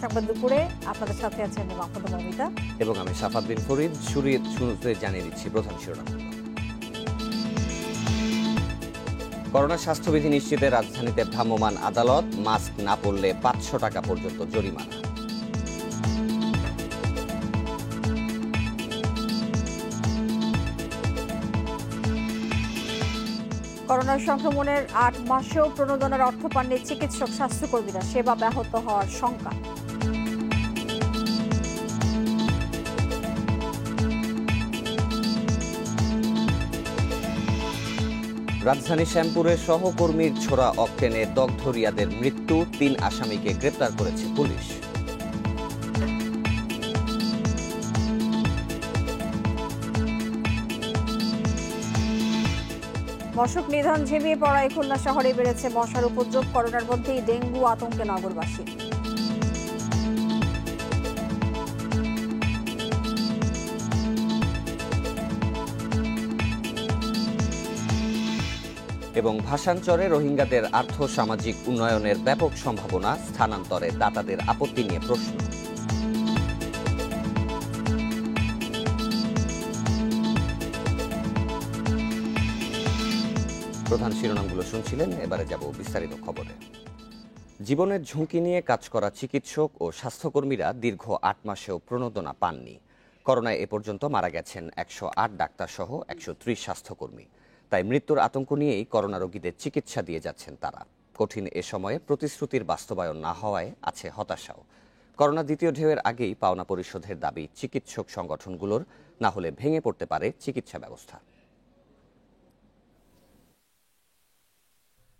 সংবাদ দুপুরে আপনাদের সাথে আছেন মাহমুদা মমিতা এবং আমি সাফাত বিন ফরিদ। শুরুতে জানিয়ে দিচ্ছি প্রধান শিরোনাম। করোনা স্বাস্থ্যবিধি নিশ্চিতে রাজধানীতে ভ্রাম্যমাণ আদালত, মাস্ক না পরলে 500 টাকা পর্যন্ত জরিমানা। করোনা সংক্রমণের 8 মাসেও প্রণোদনার অর্থ পাননি চিকিৎসক স্বাস্থ্যকর্মীরা, সেবা ব্যাহত হওয়ার শঙ্কা। রাজধানী শ্যামপুরে সহকর্মীর ছোড়া অকটেনে দগ্ধ রিয়াদের মৃত্যু, 3 আসামিকে গ্রেপ্তার করেছে পুলিশ। মশক নিধন ঝিমিয়ে পড়ায় খুলনা শহরে বেড়েছে মশার উপদ্রব, করোনার মধ্যেই ডেঙ্গু আতঙ্কে নগরবাসী। এবং ভাষাঞ্চরে রোহিঙ্গাদের আর্থ-সামাজিক উন্নয়নের ব্যাপক সম্ভাবনা, স্থানান্তরে দাতাদের আপত্তি নিয়ে প্রশ্ন। প্রধান শিরোনামগুলো শুনছিলেন, এবারে যাব বিস্তারিত খবরে। জীবনের ঝুঁকি নিয়ে কাজ করা চিকিৎসক ও স্বাস্থ্যকর্মীরা দীর্ঘ 8 মাসেও প্রণোদনা পাননি। করোনায় এ পর্যন্ত মারা গেছেন 108 ডাক্তার সহ 130 স্বাস্থ্যকর্মী। তাই মৃত্যুর আতঙ্ক নিয়েই করোনা রোগীদের চিকিৎসা দিয়ে যাচ্ছেন তারা। কঠিন এ সময়ে প্রতিশ্রুতির বাস্তবায়ন না হওয়ায় আছে হতাশাও। করোনা দ্বিতীয় ঢেউয়ের আগেই পাওনা পরিশোধের দাবি চিকিৎসক সংগঠনগুলোর, না হলে ভেঙে পড়তে পারে চিকিৎসা ব্যবস্থা।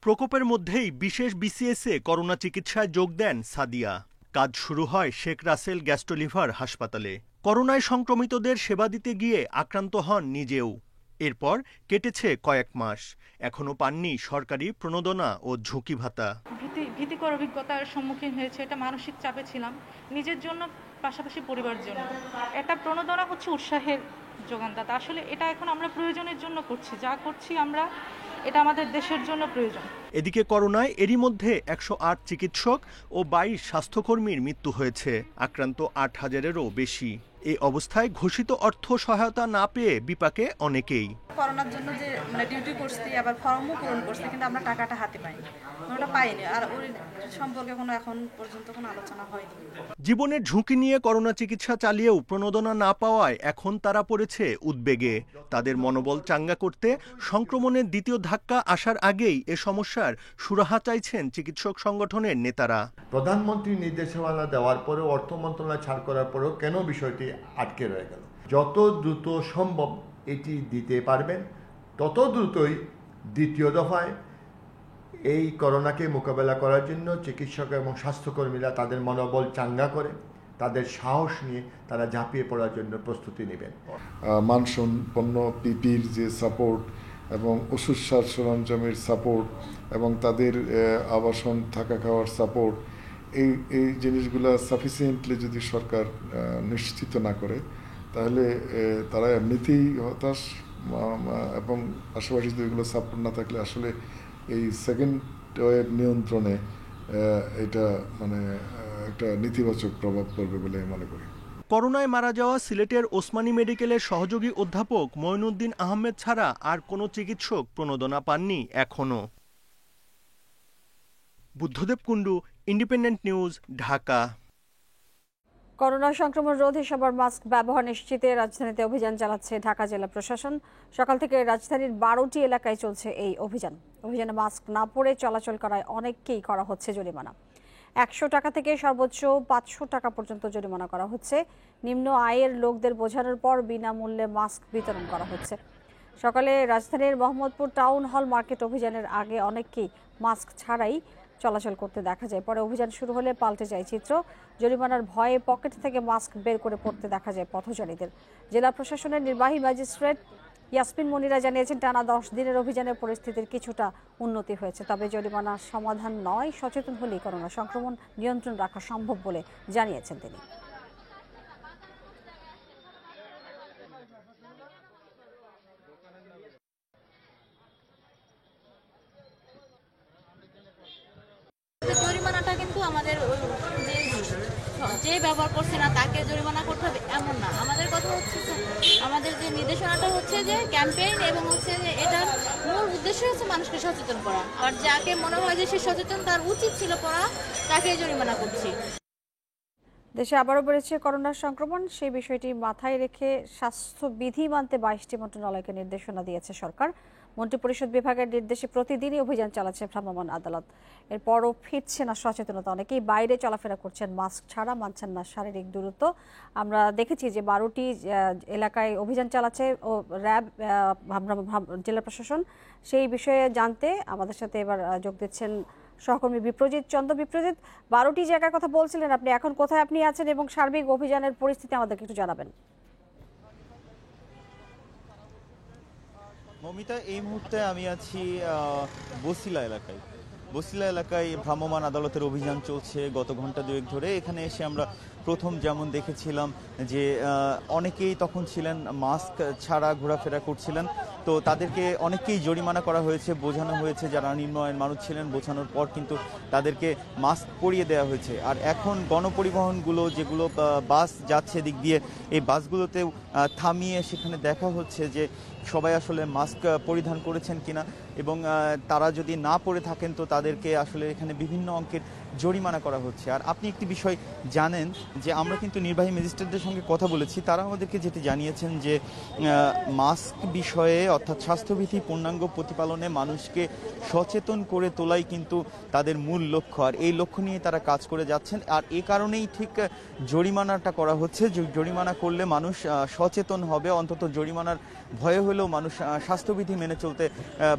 প্রকোপের মধ্যেই বিশেষ বিসিএসে করোনা চিকিৎসায় যোগ দেন সাদিয়া। কাজ শুরু হয় শেখ রাসেল গ্যাস্ট্রোলিভার হাসপাতালে। করোনায় সংক্রমিতদের সেবা দিতে গিয়ে আক্রান্ত হন নিজেও। এরপর কেটেছে কয়েক মাস, এখনো পাননি সরকারি প্রণোদনা ও ঝুঁকি ভাতা। ভীতিকর অভিজ্ঞতার সম্মুখীন হয়েছে। এটা মানসিক চাপে ছিলাম, নিজের জন্য পাশাপাশি পরিবারের জন্য। এটা প্রণোদনা হচ্ছে উৎসাহের যোগানদাতা। আসলে এটা এখন আমরা প্রয়োজনের জন্য করছি, যা করছি আমরা এটা আমাদের দেশের জন্য প্রয়োজন। এদিকে করোনায় এরই মধ্যে 108 চিকিৎসক ও 22 স্বাস্থ্যকর্মীর মৃত্যু হয়েছে, আক্রান্ত 8000-এরও বেশি। এই অবস্থায় ঘোষিত অর্থ সহায়তা না পেয়ে বিপাকে অনেকেই। করোনার জন্য যে ডিউটি করছি, আবার ফর্মও পূরণ করছি, কিন্তু আমরা টাকাটা হাতে পাইনি, ওটা পাইনি। আর ওই সম্পর্কে এখন পর্যন্ত কোনো আলোচনা হয়নি। জীবনের ঝুঁকি নিয়ে করোনা চিকিৎসা চালিয়েও প্রণোদনা না পাওয়ায় এখন তারা পড়েছে উদ্বেগে। তাদের মনোবল চাঙ্গা করতে সংক্রমণের দ্বিতীয় ধাক্কা আসার আগেই এ সমস্যার সুরাহা চাইছেন চিকিৎসক সংগঠনের নেতারা। প্রধানমন্ত্রীর নির্দেশমালা দেওয়ার পরেও, অর্থ মন্ত্রণালয় ছাড় করার পরেও কেন বিষয়টি আটকে রয়ে গেল? যত দ্রুত সম্ভব এটি দিতে পারবেন, তত দ্রুতই দ্বিতীয় দফায় এই করোনাকে মোকাবেলা করার জন্য চিকিৎসক এবং স্বাস্থ্যকর্মীরা তাদের মনোবল চাঙ্গা করে, তাদের সাহস নিয়ে তারা ঝাঁপিয়ে পড়ার জন্য প্রস্তুতি নেবেন। মানসম্পন্ন পিপির যে সাপোর্ট এবং ওষুধ সার সরঞ্জামের সাপোর্ট এবং তাদের আবাসন থাকা খাওয়ার সাপোর্ট, এই জিনিসগুলো সাফিসিয়েন্টলি যদি সরকার নিশ্চিত না করে, তাহলে তারা এমনিতেই হতাশ, এবং পাশাপাশি যদি এগুলো সাপোর্ট না থাকলে আসলে এই সেকেন্ড ওয়েভ নিয়ন্ত্রণে এটা একটা নেতিবাচক প্রভাব পড়বে বলে মনে করি। করোনায় মারা যাওয়া সিলেটের ওসমানী মেডিকেলের সহযোগী অধ্যাপক মঈনুদ্দিন আহমেদ ছাড়া আর কোনো চিকিৎসক প্রণোদনা পাননি এখনো। Buddhadeb Kundu, independent news, Dhaka. Corona সংক্রমণ রোধে সবার মাস্ক ব্যবহার নিশ্চিতে রাজধানীতে অভিযান চালাচ্ছে ঢাকা জেলা প্রশাসন। সকাল থেকে রাজধানীর 12টি এলাকায় চলছে এই অভিযানে মাস্ক না পরে চলাচল করায় অনেককেই করা হচ্ছে জরিমানা। 100 টাকা থেকে সর্বোচ্চ 500 টাকা পর্যন্ত জরিমানা করা হচ্ছে। নিম্ন আয়ের লোকদের বোঝানোর পর বিনামূল্যে মাস্ক বিতরণ করা হচ্ছে। সকালে রাজধানীর মোহাম্মদপুর টাউন হল মার্কেট অভিযানের আগে অনেককেই মাস্ক ছাড়াই চলাচল করতে দেখা যায়। পরে অভিযান শুরু হলে পাল্টে যায় চিত্র। জরিমানার ভয়ে পকেট থেকে মাস্ক বের করে পড়তে দেখা যায় পথচারীদের। জেলা প্রশাসনের নির্বাহী ম্যাজিস্ট্রেট ইয়াসমিন মনিরা জানিয়েছেন, টানা 10 দিনের অভিযানে পরিস্থিতির কিছুটা উন্নতি হয়েছে। তবে জরিমানার সমাধান নয়, সচেতন হলেই করোনা সংক্রমণ নিয়ন্ত্রণ রাখা সম্ভব বলে জানিয়েছেন তিনি। জরিমানাটা কিন্তু আমাদের যে ব্যবহার করছে না তাকে জরিমানা করতে হবে এমন না। আমাদের কথা হচ্ছে যে আমাদের যে নির্দেশনাটা হচ্ছে যে ক্যাম্পেইন এবং হচ্ছে যে এটার মূল উদ্দেশ্য হচ্ছে মানুষকে সচেতন করা, আর যাকে মনে হয় যে সে সচেতন তার উচিত ছিল পড়া তাকে জরিমানা করছি। দেশে আবারও বেড়েছে করোনার সংক্রমণ, সেই বিষয়টি মাথায় রেখে স্বাস্থ্যবিধি মানতে 22টি মন্ত্রণালয়কে নির্দেশনা দিয়েছে সরকার। মন্ত্রিপরিষদ বিভাগের নির্দেশে প্রতিদিনই অভিযান চালাচ্ছে ভ্রাম্যমাণ আদালত। এরপরও ফিরছে না সচেতনতা, অনেকেই বাইরে চলাফেরা করছেন মাস্ক ছাড়া, মানছেন না শারীরিক দূরত্ব। আমরা দেখেছি যে 12টি এলাকায় অভিযান চালাচ্ছে ও র্যাব, জেলা প্রশাসন। সেই বিষয়ে জানতে আমাদের সাথে এবার যোগ দিচ্ছেন সহকর্মী বিপ্রজিৎ চন্দ্র। বিপ্রজিৎ, 12টি জায়গার কথা বলছিলেন আপনি, এখন কোথায় আপনি আছেন এবং সার্বিক অভিযানের পরিস্থিতি আমাদেরকে একটু জানাবেন। মমিতা, এই মুহূর্তে আমি আছি বসিলা এলাকায় ভ্রাম্যমাণ আদালতের অভিযান চলছে গত ঘন্টা দুয়েক ধরে। এখানে এসে আমরা প্রথম যেমন দেখেছিলাম যে অনেকেই তখন ছিলেন মাস্ক ছাড়া ঘোরাফেরা করছিলেন, তো তাদেরকে অনেককেই জরিমানা করা হয়েছে, বোঝানো হয়েছে, যারা নিম্ন আয়ের মানুষ ছিলেন বোঝানোর পর কিন্তু তাদেরকে মাস্ক পরিয়ে দেওয়া হয়েছে। আর এখন গণপরিবহনগুলো যেগুলো বাস যাচ্ছে দিক দিয়ে, এই বাসগুলোতেও থামিয়ে সেখানে দেখা হচ্ছে যে সবাই আসলে মাস্ক পরিধান করেছেন কিনা, এবং তারা যদি না পরে থাকেন তো তাদেরকে আসলে এখানে বিভিন্ন অঙ্কের জরিমানা করা হচ্ছে। আর আপনি একটি বিষয় জানেন যে আমরা কিন্তু নির্বাহী ম্যাজিস্ট্রেটদের সঙ্গে কথা বলেছি, তারা আমাদেরকে যেটি জানিয়েছেন যে মাস্ক বিষয়ে অর্থাৎ স্বাস্থ্যবিধি পূর্ণাঙ্গ প্রতিপালনে মানুষকে সচেতন করে তোলাই কিন্তু তাদের মূল লক্ষ্য, আর এই লক্ষ্য নিয়ে তারা কাজ করে যাচ্ছেন। আর এ কারণেই ঠিক জরিমানাটা করা হচ্ছে, জরিমানা করলে মানুষ সচেতন হবে, অন্তত জরিমানার ভয়ে হলেও মানুষ স্বাস্থ্যবিধি মেনে চলতে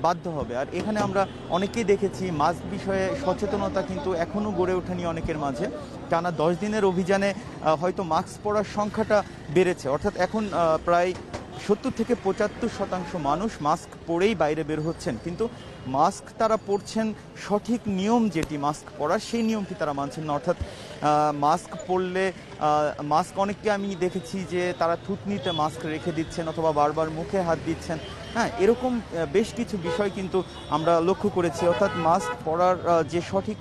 বাধ্য হবে। আর এখানে আমরা অনেকেই দেখেছি মাস্ক বিষয়ে সচেতনতা কিন্তু এখনও গড়ে ওঠেনি অনেকের মাঝে। টানা 10 দিনের অভিযানে হয়তো মাস্ক পরার সংখ্যাটা বেড়েছে, অর্থাৎ এখন প্রায় 70 থেকে 75% মানুষ মাস্ক পরেই বাইরে বের হচ্ছেন, কিন্তু মাস্ক তারা পরছেন সঠিক নিয়ম যেটি মাস্ক পরার, সেই নিয়মটি তারা মানছেন না। অর্থাৎ মাস্ক পরলে মাস্ক অনেককে আমি দেখেছি যে তারা থুতনিতে মাস্ক রেখে দিচ্ছেন অথবা বারবার মুখে হাত দিচ্ছেন। হ্যাঁ, এরকম বেশ কিছু বিষয় কিন্তু আমরা লক্ষ্য করেছি। অর্থাৎ মাস্ক পরার যে সঠিক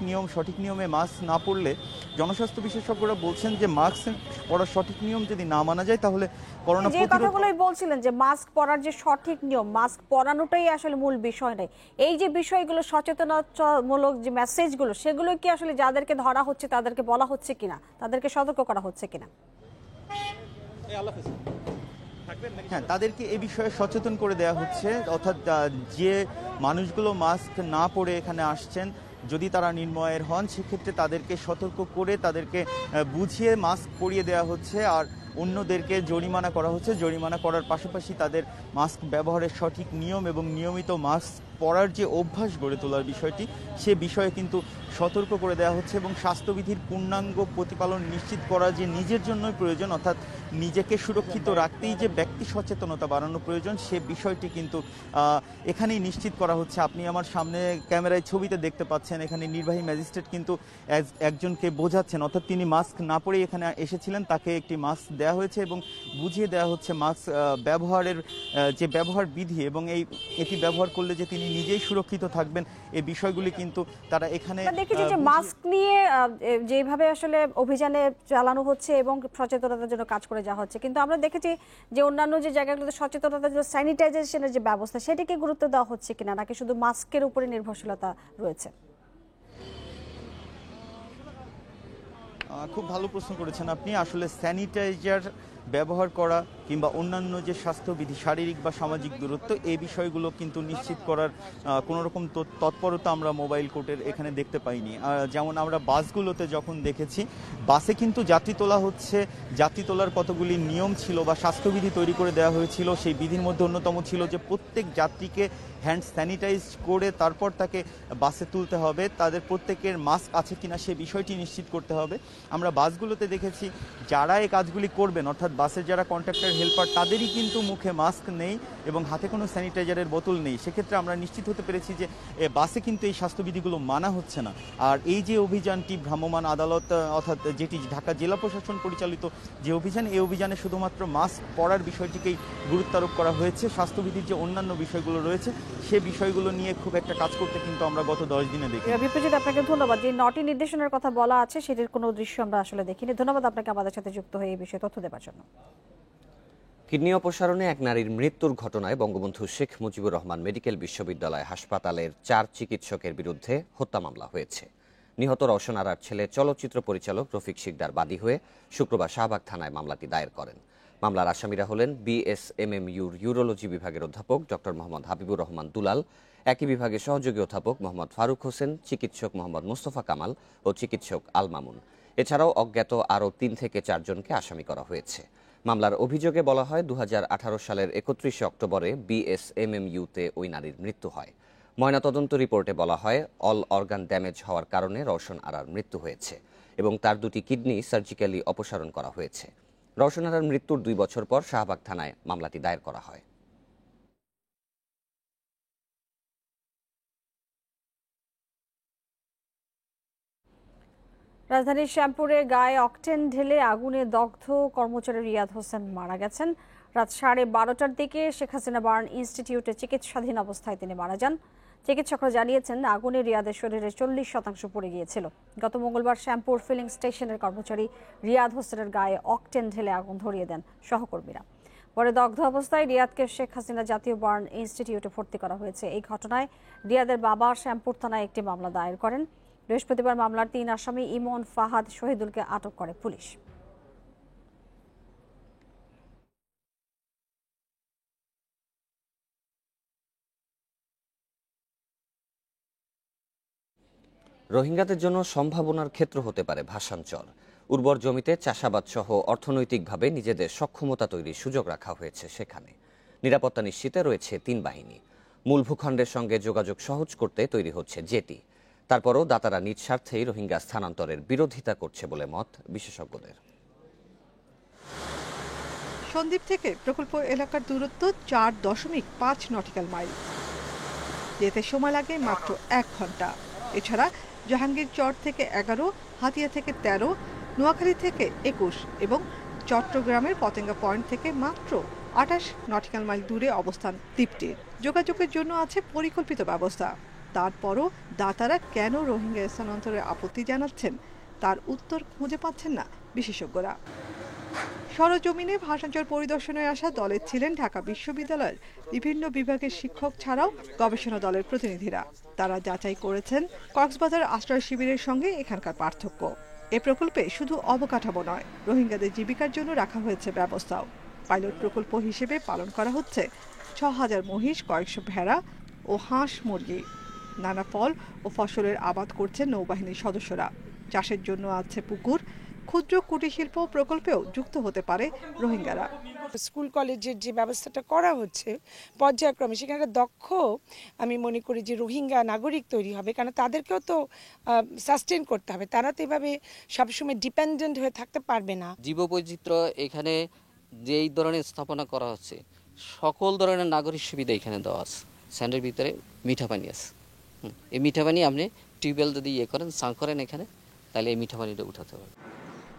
নিয়মে মাস্ক না পরলে জনস্বাস্থ্য বিশেষজ্ঞরা বলছেন যে মাস্ক পরার সঠিক নিয়ম যদি না মানা যায় তাহলে করোনা যে কথাগুলোই বলছিলেন যে মাস্ক পরার যে সঠিক নিয়ম, মাস্ক পরানোটাই আসলে মূল বিষয় নয়, এই যে বিষয়গুলো সচেতনতামূলক যে মেসেজগুলো, সেগুলো কি আসলে যাদেরকে ধরা হচ্ছে তাদেরকে বলা হচ্ছে কিনা, তাদেরকে সতর্ক করা হচ্ছে কিনা? হ্যাঁ, তাদেরকে এ বিষয়ে সচেতন করে দেওয়া হচ্ছে। অর্থাৎ যে মানুষগুলো মাস্ক না পরে এখানে আসছেন, যদি তারা নিম্ন আয়ের হন সেক্ষেত্রে তাদেরকে সতর্ক করে তাদেরকে বুঝিয়ে মাস্ক পরিয়ে দেওয়া হচ্ছে, আর অন্যদেরকে জরিমানা করা হচ্ছে। জরিমানা করার পাশাপাশি তাদের মাস্ক ব্যবহারের সঠিক নিয়ম এবং নিয়মিত মাস্ক পরার যে অভ্যাস গড়ে তোলার বিষয়টি, সে বিষয়ে কিন্তু সতর্ক করে দেওয়া হচ্ছে। এবং স্বাস্থ্যবিধির পূর্ণাঙ্গ প্রতিপালন নিশ্চিত করা যে নিজের জন্যই প্রয়োজন, অর্থাৎ নিজেকে সুরক্ষিত রাখতেই যে ব্যক্তি সচেতনতা বাড়ানো প্রয়োজন, সে বিষয়টি কিন্তু এখানেই নিশ্চিত করা হচ্ছে। আপনি আমার সামনে ক্যামেরায় ছবিতে দেখতে পাচ্ছেন, এখানে নির্বাহী ম্যাজিস্ট্রেট কিন্তু একজনকে বোঝাচ্ছেন, অর্থাৎ তিনি মাস্ক না পরেই এখানে এসেছিলেন, তাকে একটি মাস্ক দেওয়া হয়েছে এবং বুঝিয়ে দেওয়া হচ্ছে মাস্ক ব্যবহারের যে ব্যবহার বিধি এবং এটি ব্যবহার করলে যে তিনি নিজেই সুরক্ষিত থাকবেন, এই বিষয়গুলি কিন্তু তারা এখানে দেখেছি যে মাস্ক নিয়ে যেভাবে আসলে অভিযানে চালানো হচ্ছে এবং সচেতনতার জন্য কাজ করে যাওয়া হচ্ছে, কিন্তু আমরা দেখেছি যে অন্যান্য যে জায়গাগুলোতে সচেতনতার জন্য স্যানিটাইজেশনের যে ব্যবস্থা, সেটাকে গুরুত্ব দেওয়া হচ্ছে কিনা, নাকি শুধু মাস্কের উপরে নির্ভরশীলতা রয়েছে? খুব ভালো প্রশ্ন করেছেন আপনি। আসলে স্যানিটাইজার ব্যবহার করা কিংবা অন্যান্য যে স্বাস্থ্যবিধি, শারীরিক বা সামাজিক দূরত্ব, এই বিষয়গুলো কিন্তু নিশ্চিত করার কোনো রকম তৎপরতা আমরা মোবাইল কোর্টের এখানে দেখতে পাইনি। যেমন আমরা বাসগুলোতে যখন দেখেছি, বাসে কিন্তু যাত্রী তোলা হচ্ছে, যাত্রী তোলার কতগুলি নিয়ম ছিল বা স্বাস্থ্যবিধি তৈরি করে দেওয়া হয়েছিল। সেই বিধির মধ্যে অন্যতম ছিল যে প্রত্যেক যাত্রীকে হ্যান্ড স্যানিটাইজ করে তারপর তাকে বাসে তুলতে হবে, তাদের প্রত্যেকের মাস্ক আছে কিনা সে বিষয়টি নিশ্চিত করতে হবে। আমরা বাসগুলোতে দেখেছি যারা এই কাজগুলি করবেন, অর্থাৎ বাসের যারা কন্ট্রাক্টর হেল্পার তাদেরই কিন্তু মুখে মাস্ক নেই এবং হাতে কোনো স্যানিটাইজারের বোতল নেই। সেক্ষেত্রে আমরা নিশ্চিত হতে পেরেছি যে বাসে কিন্তু এই স্বাস্থ্যবিধিগুলো মানা হচ্ছে না। আর এই যে অভিযানটি ভ্রাম্যমাণ আদালত অর্থাৎ যেটি ঢাকা জেলা প্রশাসন পরিচালিত যে অভিযান, এই অভিযানে শুধুমাত্র মাস্ক পরার বিষয়টিকেই গুরুত্ব আরোপ করা হয়েছে। স্বাস্থ্যবিধির যে অন্যান্য বিষয়গুলো রয়েছে সে বিষয়গুলো নিয়ে খুব একটা কাজ করতে কিন্তু আমরা গত 10 দিনে দেখি। বিপ্রজিৎ, আপনাকে ধন্যবাদ। যে 9টি নির্দেশনার কথা বলা আছে সেটির কোনো দৃশ্য আমরা আসলে দেখিনি। ধন্যবাদ আপনাকে আমাদের সাথে যুক্ত হয়ে এই বিষয়ে তথ্য দেওয়ার জন্য। কিডনি অপসারণে এক নারীর মৃত্যুর ঘটনায় বঙ্গবন্ধু শেখ মুজিবুর রহমান মেডিকেল বিশ্ববিদ্যালয় হাসপাতালের 4 চিকিৎসকের বিরুদ্ধে হত্যা মামলা হয়েছে। নিহত রওশন আরার ছেলে চলচ্চিত্র পরিচালক রফিক শিকদার বাদী হয়ে শুক্রবার শাহবাগ থানায় মামলাটি দায়ের করেন। মামলার আসামিরা হলেন বিএসএমএমইউর ইউরোলজি বিভাগের অধ্যাপক ডক্টর মোহাম্মদ হাবিবুর রহমান দুলাল, একই বিভাগের সহযোগী অধ্যাপক মোহাম্মদ ফারুক হোসেন, চিকিৎসক মোহাম্মদ মোস্তফা কামাল ও চিকিৎসক আল মামুন। এছাড়াও অজ্ঞাত আরও 3 থেকে 4 জনকে আসামি করা হয়েছে। মামলার অভিযোগে বলা হয় 2018 সালের 31 অক্টোবরে বিএসএমএমইউতে ওই নারীর মৃত্যু হয়। ময়নাতদন্ত রিপোর্টে বলা হয় অল অর্গান ড্যামেজ হওয়ার কারণে রওশন আরার মৃত্যু হয়েছে এবং তার 2টি কিডনি সার্জিক্যালি অপসারণ করা হয়েছে। রওশন আরার মৃত্যুর 2 বছর পর শাহবাগ থানায় মামলাটি দায়ের করা হয়। রাজধানীর শ্যামপুরে গায়ে অকটেন ঢেলে আগুনে দগ্ধ কর্মচারী রিয়াদ হোসেন মারা গেছেন। রাত 12:30টার দিকে শেখ হাসিনা বার্ন ইনস্টিটিউটে চিকিৎসাধীন অবস্থায় তিনি মারা যান। চিকিৎসকরা জানিয়েছেন আগুনে রিয়াদের শরীরে 40% পড়ে গিয়েছিল। গত মঙ্গলবার শ্যামপুর ফিলিং স্টেশনের কর্মচারী রিয়াদ হোসেনের গায়ে অকটেন ঢেলে আগুন ধরিয়ে দেন সহকর্মীরা। পরে দগ্ধ অবস্থায় রিয়াদকে শেখ হাসিনা জাতীয় বার্ন ইনস্টিটিউটে ভর্তি করা হয়েছে। এই ঘটনায় রিয়াদের বাবা শ্যামপুর থানায় একটি মামলা দায়ের করেন। বৃহস্পতিবার মামলার 3 আসামি ইমন, ফাহাদ, শহীদুলকে আটক করে পুলিশ। রোহিঙ্গাদের জন্য সম্ভাবনার ক্ষেত্র হতে পারে ভাসানচর। উর্বর জমিতে চাষাবাদ সহ অর্থনৈতিকভাবে নিজেদের সক্ষমতা তৈরির সুযোগ রাখা হয়েছে সেখানে। নিরাপত্তা নিশ্চিতে রয়েছে 3 বাহিনী। মূল ভূখণ্ডের সঙ্গে যোগাযোগ সহজ করতে তৈরি হচ্ছে জেটি। তারপরও দাতারা নিজ স্বার্থেই রোহিঙ্গা স্থানান্তরের বিরোধিতা করছে বলে মত বিশেষজ্ঞদের। সন্দ্বীপ থেকে প্রকল্প এলাকার দূরত্ব 4.5 নটিক্যাল মাইল। যেতে সময় লাগে মাত্র 1 ঘন্টা। এছাড়া জাহাঙ্গীর চর থেকে 11, হাতিয়া থেকে 13, নোয়াখালী থেকে 21 এবং চট্টগ্রামের পতেঙ্গা পয়েন্ট থেকে মাত্র 28 নটিক্যাল মাইল দূরে অবস্থান দ্বীপটির। যোগাযোগের জন্য আছে পরিকল্পিত ব্যবস্থা। তারপরও দাতারা কেন রোহিঙ্গা স্থানান্তরে আপত্তি জানাচ্ছেন তার উত্তর খুঁজে পাচ্ছেন না বিশেষজ্ঞরা। সরজমিনে ভাসানচর পরিদর্শনে আসা দলে ছিলেন ঢাকা বিশ্ববিদ্যালয়ের বিভিন্ন বিভাগের শিক্ষক ছাড়াও গবেষণা দলের প্রতিনিধিরা। তারা যাচাই করেছেন কক্সবাজার আশ্রয় শিবিরের সঙ্গে এখানকার পার্থক্য। এ প্রকল্পে শুধু অবকাঠামো নয়, রোহিঙ্গাদের জীবিকার জন্য রাখা হয়েছে ব্যবস্থাও। পাইলট প্রকল্প হিসেবে পালন করা হচ্ছে 6000 মহিষ, কয়েকশো ভেড়া ও হাঁস মুরগি। নানা ফল ও ফসলের আবাদ করছে নৌবাহিনীর সদস্যরা। চাষের জন্য আছে পুকুর। ক্ষুদ্র কুটির শিল্প প্রকল্পেও যুক্ত হতে পারে রোহিঙ্গারা। স্কুল কলেজের যে ব্যবস্থাটা করা হচ্ছে পর্যায়ক্রমে, সেখানে দক্ষ আমি মনে করি যে রোহিঙ্গা নাগরিক তৈরি হবে, কারণ তাদেরকেও তো সাস্টেন করতে হবে। তারা তো এভাবে সবসময় ডিপেন্ডেন্ট হয়ে থাকতে পারবে না। জীববৈচিত্র্য এখানে যেই ধরনের স্থাপনা করা হচ্ছে সকল ধরনের নাগরিক সুবিধা এখানে দেওয়া আছে। স্যান্ডের ভিতরে মিঠা পানি আছে। এই মিঠা পানি আপনি টিউবওয়েল যদি করেন, সাং করেন এখানে, তাহলে এই মিঠা পানিটা উঠাতে হবে।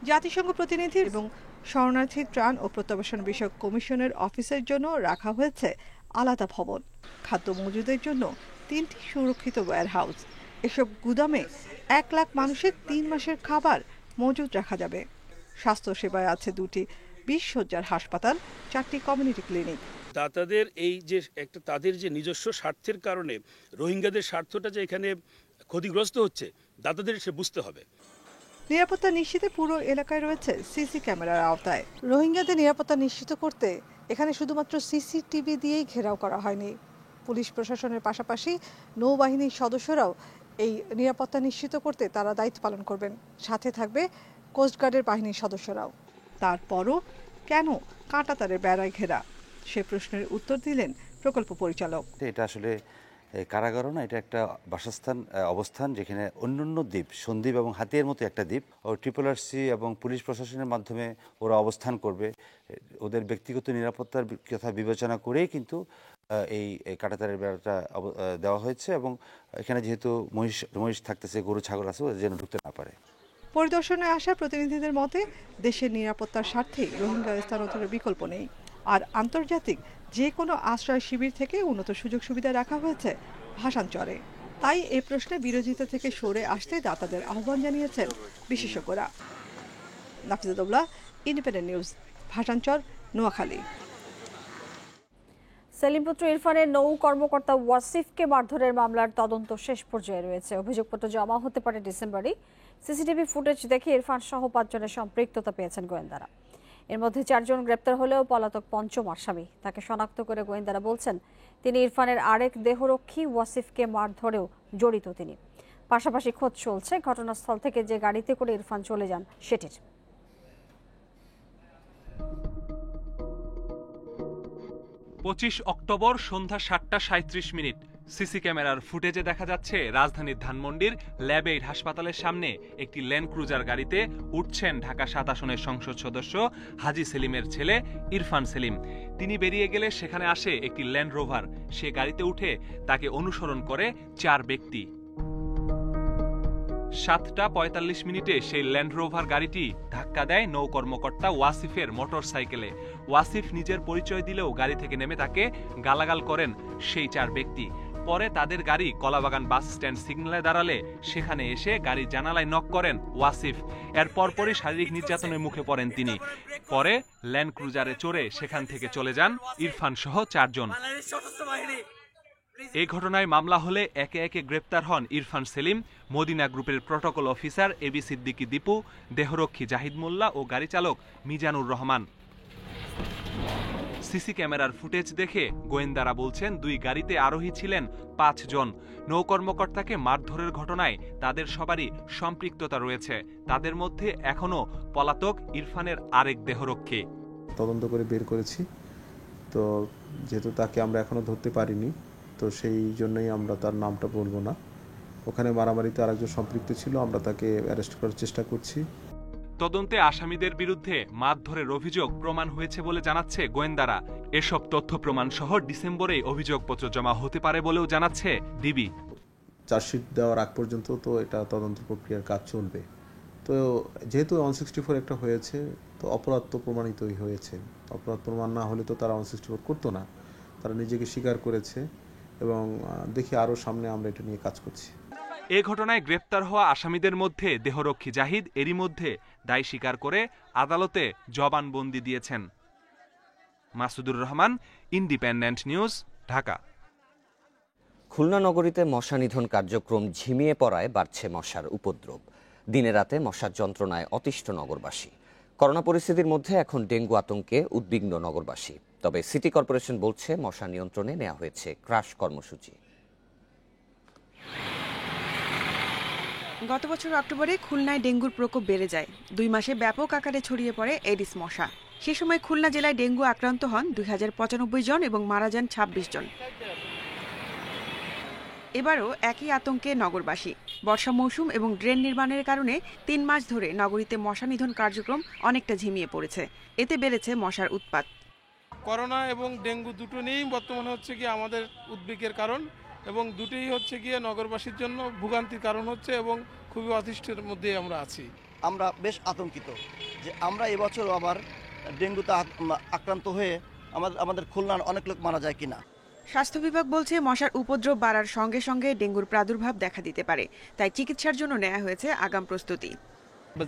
জাতিসংঘ প্রতিনিধি এবং শরণার্থী ত্রাণ ও প্রত্যাবাসন বিষয়ক কমিশনের অফিসের জন্য রাখা হয়েছে আলাদা ভবন। খাদ্য মজুদের জন্য 3টি সুরক্ষিত ওয়্যারহাউস। এসব গুদামে 1 লাখ মানুষের 3 মাসের খাবার মজুদ রাখা যাবে। স্বাস্থ্য সেবায় আছে 2টি 20 শয্যার হাসপাতাল, 4টি কমিউনিটি ক্লিনিক। দাতাদের এই যে একটা তাদের যে নিজস্ব স্বার্থের কারণে রোহিঙ্গাদের স্বার্থটা যে এখানে ক্ষতিগ্রস্ত হচ্ছে, দাতাদের সে বুঝতে হবে। নিরাপত্তা নিশ্চিতে পুরো এলাকায় রয়েছে সিসি ক্যামেরার আওতায়। রোহিঙ্গাদের নিরাপত্তা নিশ্চিত করতে এখানে শুধুমাত্র সিসিটিভি দিয়েই ঘেরাও করা হয়নি। পুলিশ প্রশাসনের পাশাপাশি নৌবাহিনীর সদস্যরাও এই নিরাপত্তা নিশ্চিত করতে তারা দায়িত্ব পালন করবেন। সাথে থাকবে কোস্টগার্ডের বাহিনীর সদস্যরাও। তারপরও কেন কাঁটাতারের বেড়ায় ঘেরা, সে প্রশ্নের উত্তর দিলেন প্রকল্প পরিচালক। এটা আসলে কারাগারও না, এটা একটা বাসস্থান অবস্থান যেখানে অন্যান্য দ্বীপ, সন্দ্বীপ এবং হাতিয়ার মতো একটা দ্বীপ, ও RRRC এবং পুলিশ প্রশাসনের মাধ্যমে ওরা অবস্থান করবে। ওদের ব্যক্তিগত নিরাপত্তার কথা বিবেচনা করেই কিন্তু এই কাঁটাতারের বেড়াটা দেওয়া হয়েছে, এবং এখানে যেহেতু মহিষ থাকতেছে, গরু ছাগল আছে, ওরা যেন ঢুকতে না পারে। পরিদর্শনে আসা প্রতিনিধিদের মতে দেশের নিরাপত্তার স্বার্থেই রোহিঙ্গা স্থানান্তরের বিকল্প নেই, আর আন্তর্জাতিক যে কোনো আশ্রয় শিবির থেকে উন্নত সুযোগ সুবিধা রাখা হয়েছে ভাসানচরে। তাই এই প্রশ্নে বিরোধিতা থেকে সরে আসতে দাতাদের আহ্বান জানিয়েছেন বিশেষজ্ঞরা। নাফিজুদ্দৌলা, ইন্ডিপেন্ডেন্ট নিউজ, ভাসানচর, নোয়াখালী। সেলিমপুত্র ইরফানের নৌ কর্মকর্তা ওয়াসিফকে মারধরের মামলার তদন্ত শেষ পর্যায়ে রয়েছে। অভিযোগপত্র জমা হতে পারে ডিসেম্বরে। সিসিটিভি ফুটেজ দেখে ইরফান সহ 5 জনের সম্পৃক্ততা পেয়েছেন গোয়েন্দারা। এর মধ্যে 4 জন গ্রেপ্তার হলেও পলাতক পঞ্চম আসামি। তাকে শনাক্ত করে গোয়েন্দারা বলছেন তিনি ইরফানের আরেক দেহরক্ষী ওয়াসিফকে মারধরেও জড়িত তিনি। পাশাপাশি খোঁজ চলছে ঘটনাস্থল থেকে যে গাড়িতে করে ইরফান চলে যান সেটির। 25 অক্টোবর সন্ধ্যা 7:37 সিসি ক্যামেরার ফুটেজে দেখা যাচ্ছে রাজধানীর ধানমন্ডির ল্যাবেইড হাসপাতালের সামনে একটি ল্যান্ড ক্রুজার গাড়িতে উঠছেন ঢাকা 7 আসনের সংসদ সদস্য হাজী সেলিমের ছেলে ইরফান সেলিম। তিনি বেরিয়ে গেলে সেখানে আসে একটি ল্যান্ড রোভার। সে গাড়িতে উঠে তাকে অনুসরণ করে 4 ব্যক্তি। 7:45 সেই ল্যান্ড রোভার গাড়িটি ধাক্কা দেয় নৌ কর্মকর্তা ওয়াসিফের মোটরসাইকেলে। ওয়াসিফ নিজের পরিচয় দিলেও গাড়ি থেকে নেমে তাকে গালাগাল করেন সেই 4 ব্যক্তি। পরে তাদের গাড়ি কলাবাগান বাস স্ট্যান্ড সিগন্যালে দাঁড়ালে সেখানে এসে গাড়ির জানালায় নক করেন ওয়াসিফ। এর পরপরই শারীরিক নির্যাতনের মুখে পড়েন তিনি। পরে ল্যান্ড ক্রুজারে চড়ে সেখান থেকে চলে যান ইরফান সহ 4 জন। এই ঘটনায় মামলা হলে একে একে গ্রেপ্তার হন ইরফান সেলিম, মদিনা গ্রুপের protocol officer A B Siddiqui Dipu, দেহরক্ষী জাহিদ মোল্লা ও গাড়ি চালক মিজানুর রহমান। সিসি ক্যামেরার ফুটেজ দেখে গোয়েন্দারা বলছেন 2 গাড়িতে আরোহী ছিলেন 5 জন। নৌ কর্মকর্তাকে মারধরের ঘটনায় তাদের সবারই সম্পৃক্ততা রয়েছে। তাদের মধ্যে এখনো পলাতক ইরফানের আরেক দেহরক্ষী। তদন্ত করে বের করেছি, তো যেহেতু তাকে আমরা এখনো ধরতে পারিনি, তো সেই জন্যই আমরা তার নামটা বলবো না। ওখানে মারামারিতে আরেকজন সম্পৃক্ত ছিল, আমরা তাকে অ্যারেস্ট করার চেষ্টা করছি। তদন্তে আসামিদের বিরুদ্ধে মারধরের অভিযোগ প্রমাণ হয়েছে বলে জানাচ্ছে গোয়েন্দারা। এসব তথ্য প্রমাণ সহ ডিসেম্বরেই অভিযোগপত্র জমা হতে পারে বলেও জানাচ্ছে ডিবি। চার্জশিট দেওয়ার আগ পর্যন্ত তো এটা তদন্ত প্রক্রিয়ার কাজ চলবে। তো যেহেতু 164 একটা হয়েছে, তো অপরাধ তো প্রমাণিতই হয়েছে। অপরাধ প্রমাণ না হলে তো তারা 164 করতো না। তারা নিজেকে স্বীকার করেছে, এবং দেখি আরও সামনে আমরা এটা নিয়ে কাজ করছি। এ ঘটনায় গ্রেপ্তার হওয়া আসামিদের মধ্যে দেহরক্ষী জাহিদ এরই মধ্যে দায় স্বীকার করে আদালতে জবানবন্দি দিয়েছেন। Masudur Rahman, independent news, Dhaka. খুলনা নগরীতে মশা নিধন কার্যক্রম ঝিমিয়ে পড়ায় বাড়ছে মশার উপদ্রব। দিনে রাতে মশার যন্ত্রণায় অতিষ্ঠ নগরবাসী। করোনা পরিস্থিতির মধ্যে এখন ডেঙ্গু আতঙ্কে উদ্বিগ্ন নগরবাসী। তবে সিটি কর্পোরেশন বলছে মশা নিয়ন্ত্রণে নেওয়া হয়েছে ক্রাশ কর্মসূচি। গত বছর অক্টোবরে খুলনায় ডেঙ্গুর প্রকোপ বেড়ে যায়। 2 মাসে ব্যাপক আকারে ছড়িয়ে পড়ে এডিস মশা। সে সময় খুলনা জেলায় ডেঙ্গু আক্রান্ত হন 2095 জন এবং মারা যান 26 জন। এবারও একই আতঙ্কে নগরবাসী। বর্ষা মৌসুম এবং ড্রেন নির্মাণের কারণে 3 মাস ধরে নগরীতে মশা নিধন কার্যক্রম অনেকটা ঝিমিয়ে পড়েছে। এতে বেড়েছে মশার উৎপাত। করোনা এবং ডেঙ্গু দুটো নিয়েই বর্তমানে হচ্ছে কি আমাদের উদ্বেগের কারণ, এবং দুটোই হচ্ছে গিয়ে নগরবাসীর জন্য ভোগান্তির কারণ হচ্ছে, এবং খুবই অতিষ্ঠের মধ্যে আমরা আছি। আমরা বেশ আতঙ্কিত যে আমরা এবছর আবার ডেঙ্গুতে আক্রান্ত হয়ে আমাদের খুলনার অনেক লোক মারা যায় কিনা। স্বাস্থ্য বিভাগ বলছে মশার উপদ্রব বাড়ার সঙ্গে সঙ্গে ডেঙ্গুর প্রাদুর্ভাব দেখা দিতে পারে, তাই চিকিৎসার জন্য নেওয়া হয়েছে আগাম প্রস্তুতি।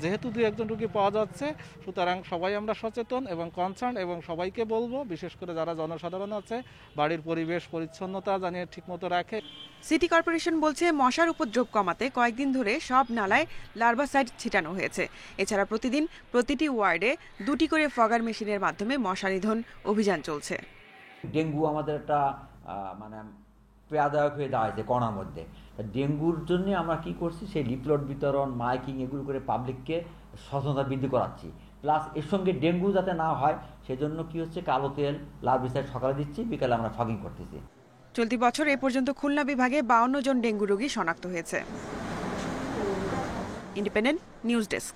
যেহেতু 2-1 রোগী পাওয়া যাচ্ছে, সুতরাং সবাই আমরা সচেতন এবং কনসার্ন, এবং সবাইকে বলবো, বিশেষ করে যারা জনসাধারণ আছে, বাড়ির পরিবেশ পরিচ্ছন্নতা জানিয়ে ঠিকমতো রাখে। সিটি কর্পোরেশন বলছে মশার উপদ্রব কমাতে কয়েকদিন ধরে সব নালায় লার্ভাসাইড ছিটানো হয়েছে। এছাড়া প্রতিদিন প্রতিটি ওয়ার্ডে 2টি করে ফগার মেশিনের মাধ্যমে মশা নিধন অভিযান চলছে। ডেঙ্গু আমাদের একটা প্রেয়াদায়ক হয়ে দাঁড়াইছে করোনার মধ্যে। ডেঙ্গুর জন্য আমরা কি করছি, সেই লিফলেট বিতরণ, মাইকিং, এগুলো করে পাবলিককে সচেতনতা বৃদ্ধি করাচ্ছি। প্লাস এর সঙ্গে ডেঙ্গু যাতে না হয় সেজন্য কি হচ্ছে, কালো তেল, লার্ভিসাইড সকালে দিচ্ছি, বিকালে আমরা ফগিং করতেছি। চলতি বছর এ পর্যন্ত খুলনা বিভাগে 52 জন ডেঙ্গু রোগী শনাক্ত হয়েছে। Independent news desk.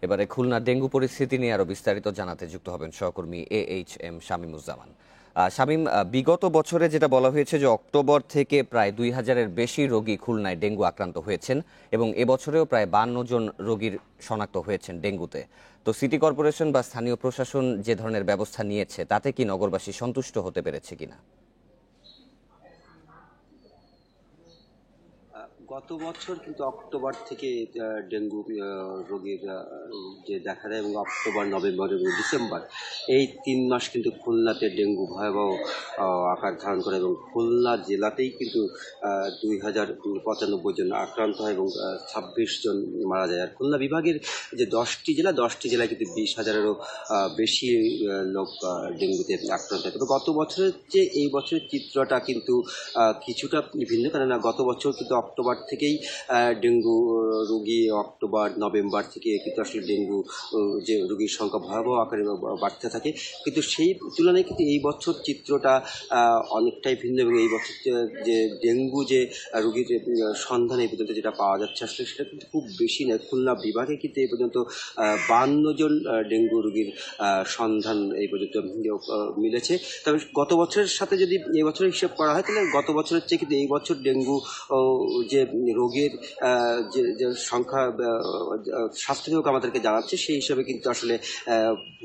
এবারে খুলনা ডেঙ্গু পরিস্থিতি নিয়ে আরো বিস্তারিত জানাতে যুক্ত হবেন সহকর্মী AHM শামীমুজ্জামান। শামীম, বিগত বছরে যেটা বলা হয়েছে যে অক্টোবর থেকে প্রায় 2000-এর বেশি রোগী খুলনায় ডেঙ্গু আক্রান্ত হয়েছেন এবং এবছরেও প্রায় 52 জন রোগীর শনাক্ত হয়েছেন ডেঙ্গুতে। তো সিটি কর্পোরেশন বা স্থানীয় প্রশাসন যে ধরনের ব্যবস্থা নিয়েছে তাতে কি নগরবাসী সন্তুষ্ট হতে পেরেছে কিনা? গত বছর কিন্তু অক্টোবর থেকে ডেঙ্গু রোগীর যে দেখা দেয় এবং অক্টোবর, নভেম্বর এবং ডিসেম্বর এই 3 মাস কিন্তু খুলনাতে ডেঙ্গু ভয়াবহ আকার ধারণ করে এবং খুলনা জেলাতেই কিন্তু 2095 জন আক্রান্ত হয় এবং 26 জন মারা যায়। আর খুলনা বিভাগের যে 10টি জেলায় কিন্তু 20,000-এরও বেশি লোক ডেঙ্গুতে আক্রান্ত হয়। তবে গত বছরের যে এই বছরের চিত্রটা কিন্তু কিছুটা ভিন্ন, কেননা গত বছর কিন্তু অক্টোবর থেকেই ডেঙ্গু রোগী, অক্টোবর নভেম্বর থেকে কিন্তু আসলে ডেঙ্গু যে রোগীর সংখ্যা ভয়াবহ আকারে বাড়তে থাকে, কিন্তু সেই তুলনায় কিন্তু এই বছর চিত্রটা অনেকটাই ভিন্ন এবং এই বছর যে ডেঙ্গু যে রোগীর সন্ধান এই পর্যন্ত যেটা পাওয়া যাচ্ছে আসলে সেটা কিন্তু খুব বেশি নয়। খুলনা বিভাগে কিন্তু এই পর্যন্ত 52 জন ডেঙ্গু রোগীর সন্ধান এই পর্যন্ত মিলেছে। তবে গত বছরের সাথে যদি এই বছরের হিসাব করা হয় তাহলে গত বছরের চেয়ে কিন্তু এই বছর ডেঙ্গু যে রোগের যে সংখ্যা স্বাস্থ্য বিভাগ আমাদেরকে জানাচ্ছে সেই হিসাবে কিন্তু আসলে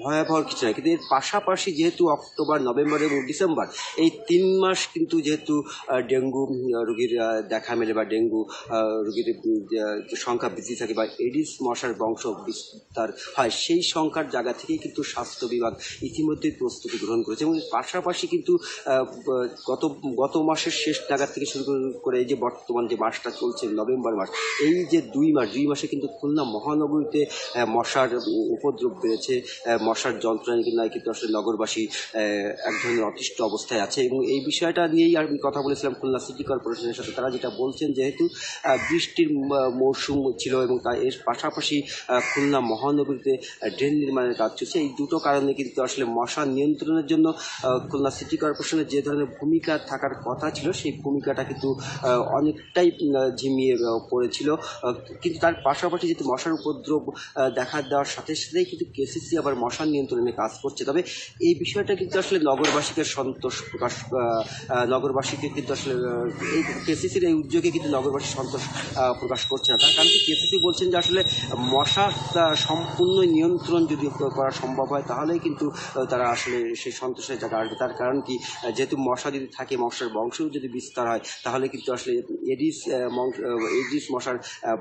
ভয়াবহ কিছু নয়। কিন্তু এর পাশাপাশি যেহেতু অক্টোবর, নভেম্বর এবং ডিসেম্বর এই 3 মাস কিন্তু যেহেতু ডেঙ্গু রোগীর দেখা মেলে বা ডেঙ্গু রোগীর সংখ্যা বৃদ্ধি থাকে বা এডিস মশার বংশ বিস্তার হয়, সেই সংখ্যার জায়গা থেকেই কিন্তু স্বাস্থ্য বিভাগ ইতিমধ্যেই প্রস্তুতি গ্রহণ করেছে এবং পাশাপাশি কিন্তু গত মাসের শেষ নাগাদ থেকে শুরু করে এই যে বর্তমান যে মাসটা চলছে নভেম্বর মাস, এই যে 2 মাসে কিন্তু খুলনা মহানগরীতে মশার উপদ্রব বেড়েছে। মশার যন্ত্রণা কিন্তু আসলে নগরবাসী এক ধরনের অতিষ্ঠ অবস্থায় আছে এবং এই বিষয়টা নিয়েই আমি কথা বলেছিলাম খুলনা সিটি কর্পোরেশনের সাথে। তারা যেটা বলছেন, যেহেতু বৃষ্টির মৌসুম ছিল এবং এর পাশাপাশি খুলনা মহানগরীতে ড্রেন নির্মাণের কাজ চলছে, এই দুটো কারণে কিন্তু আসলে মশা নিয়ন্ত্রণের জন্য খুলনা সিটি কর্পোরেশনের যে ধরনের ভূমিকা থাকার কথা ছিল সেই ভূমিকাটা কিন্তু অনেকটাই ঝিমিয়ে পড়েছিল। কিন্তু তার পাশাপাশি যেহেতু মশার উপদ্রব দেখা দেওয়ার সাথে সাথেই কিন্তু কেসিসি আবার মশা নিয়ন্ত্রণে কাজ করছে। তবে এই বিষয়টা কিন্তু আসলে নগরবাসীকে কিন্তু আসলে এই কেসিসির এই উদ্যোগে কিন্তু নগরবাসী সন্তোষ প্রকাশ করছে না। তার কারণ কি, কেসিসি বলছেন যে আসলে মশা সম্পূর্ণ নিয়ন্ত্রণ যদি করা সম্ভব হয় তাহলেই কিন্তু তারা আসলে সেই সন্তোষের জায়গা আসবে। তার কারণ কি, যেহেতু মশা যদি থাকে, মশার বংশ যদি বিস্তার হয় তাহলে কিন্তু আসলে এডিস মশার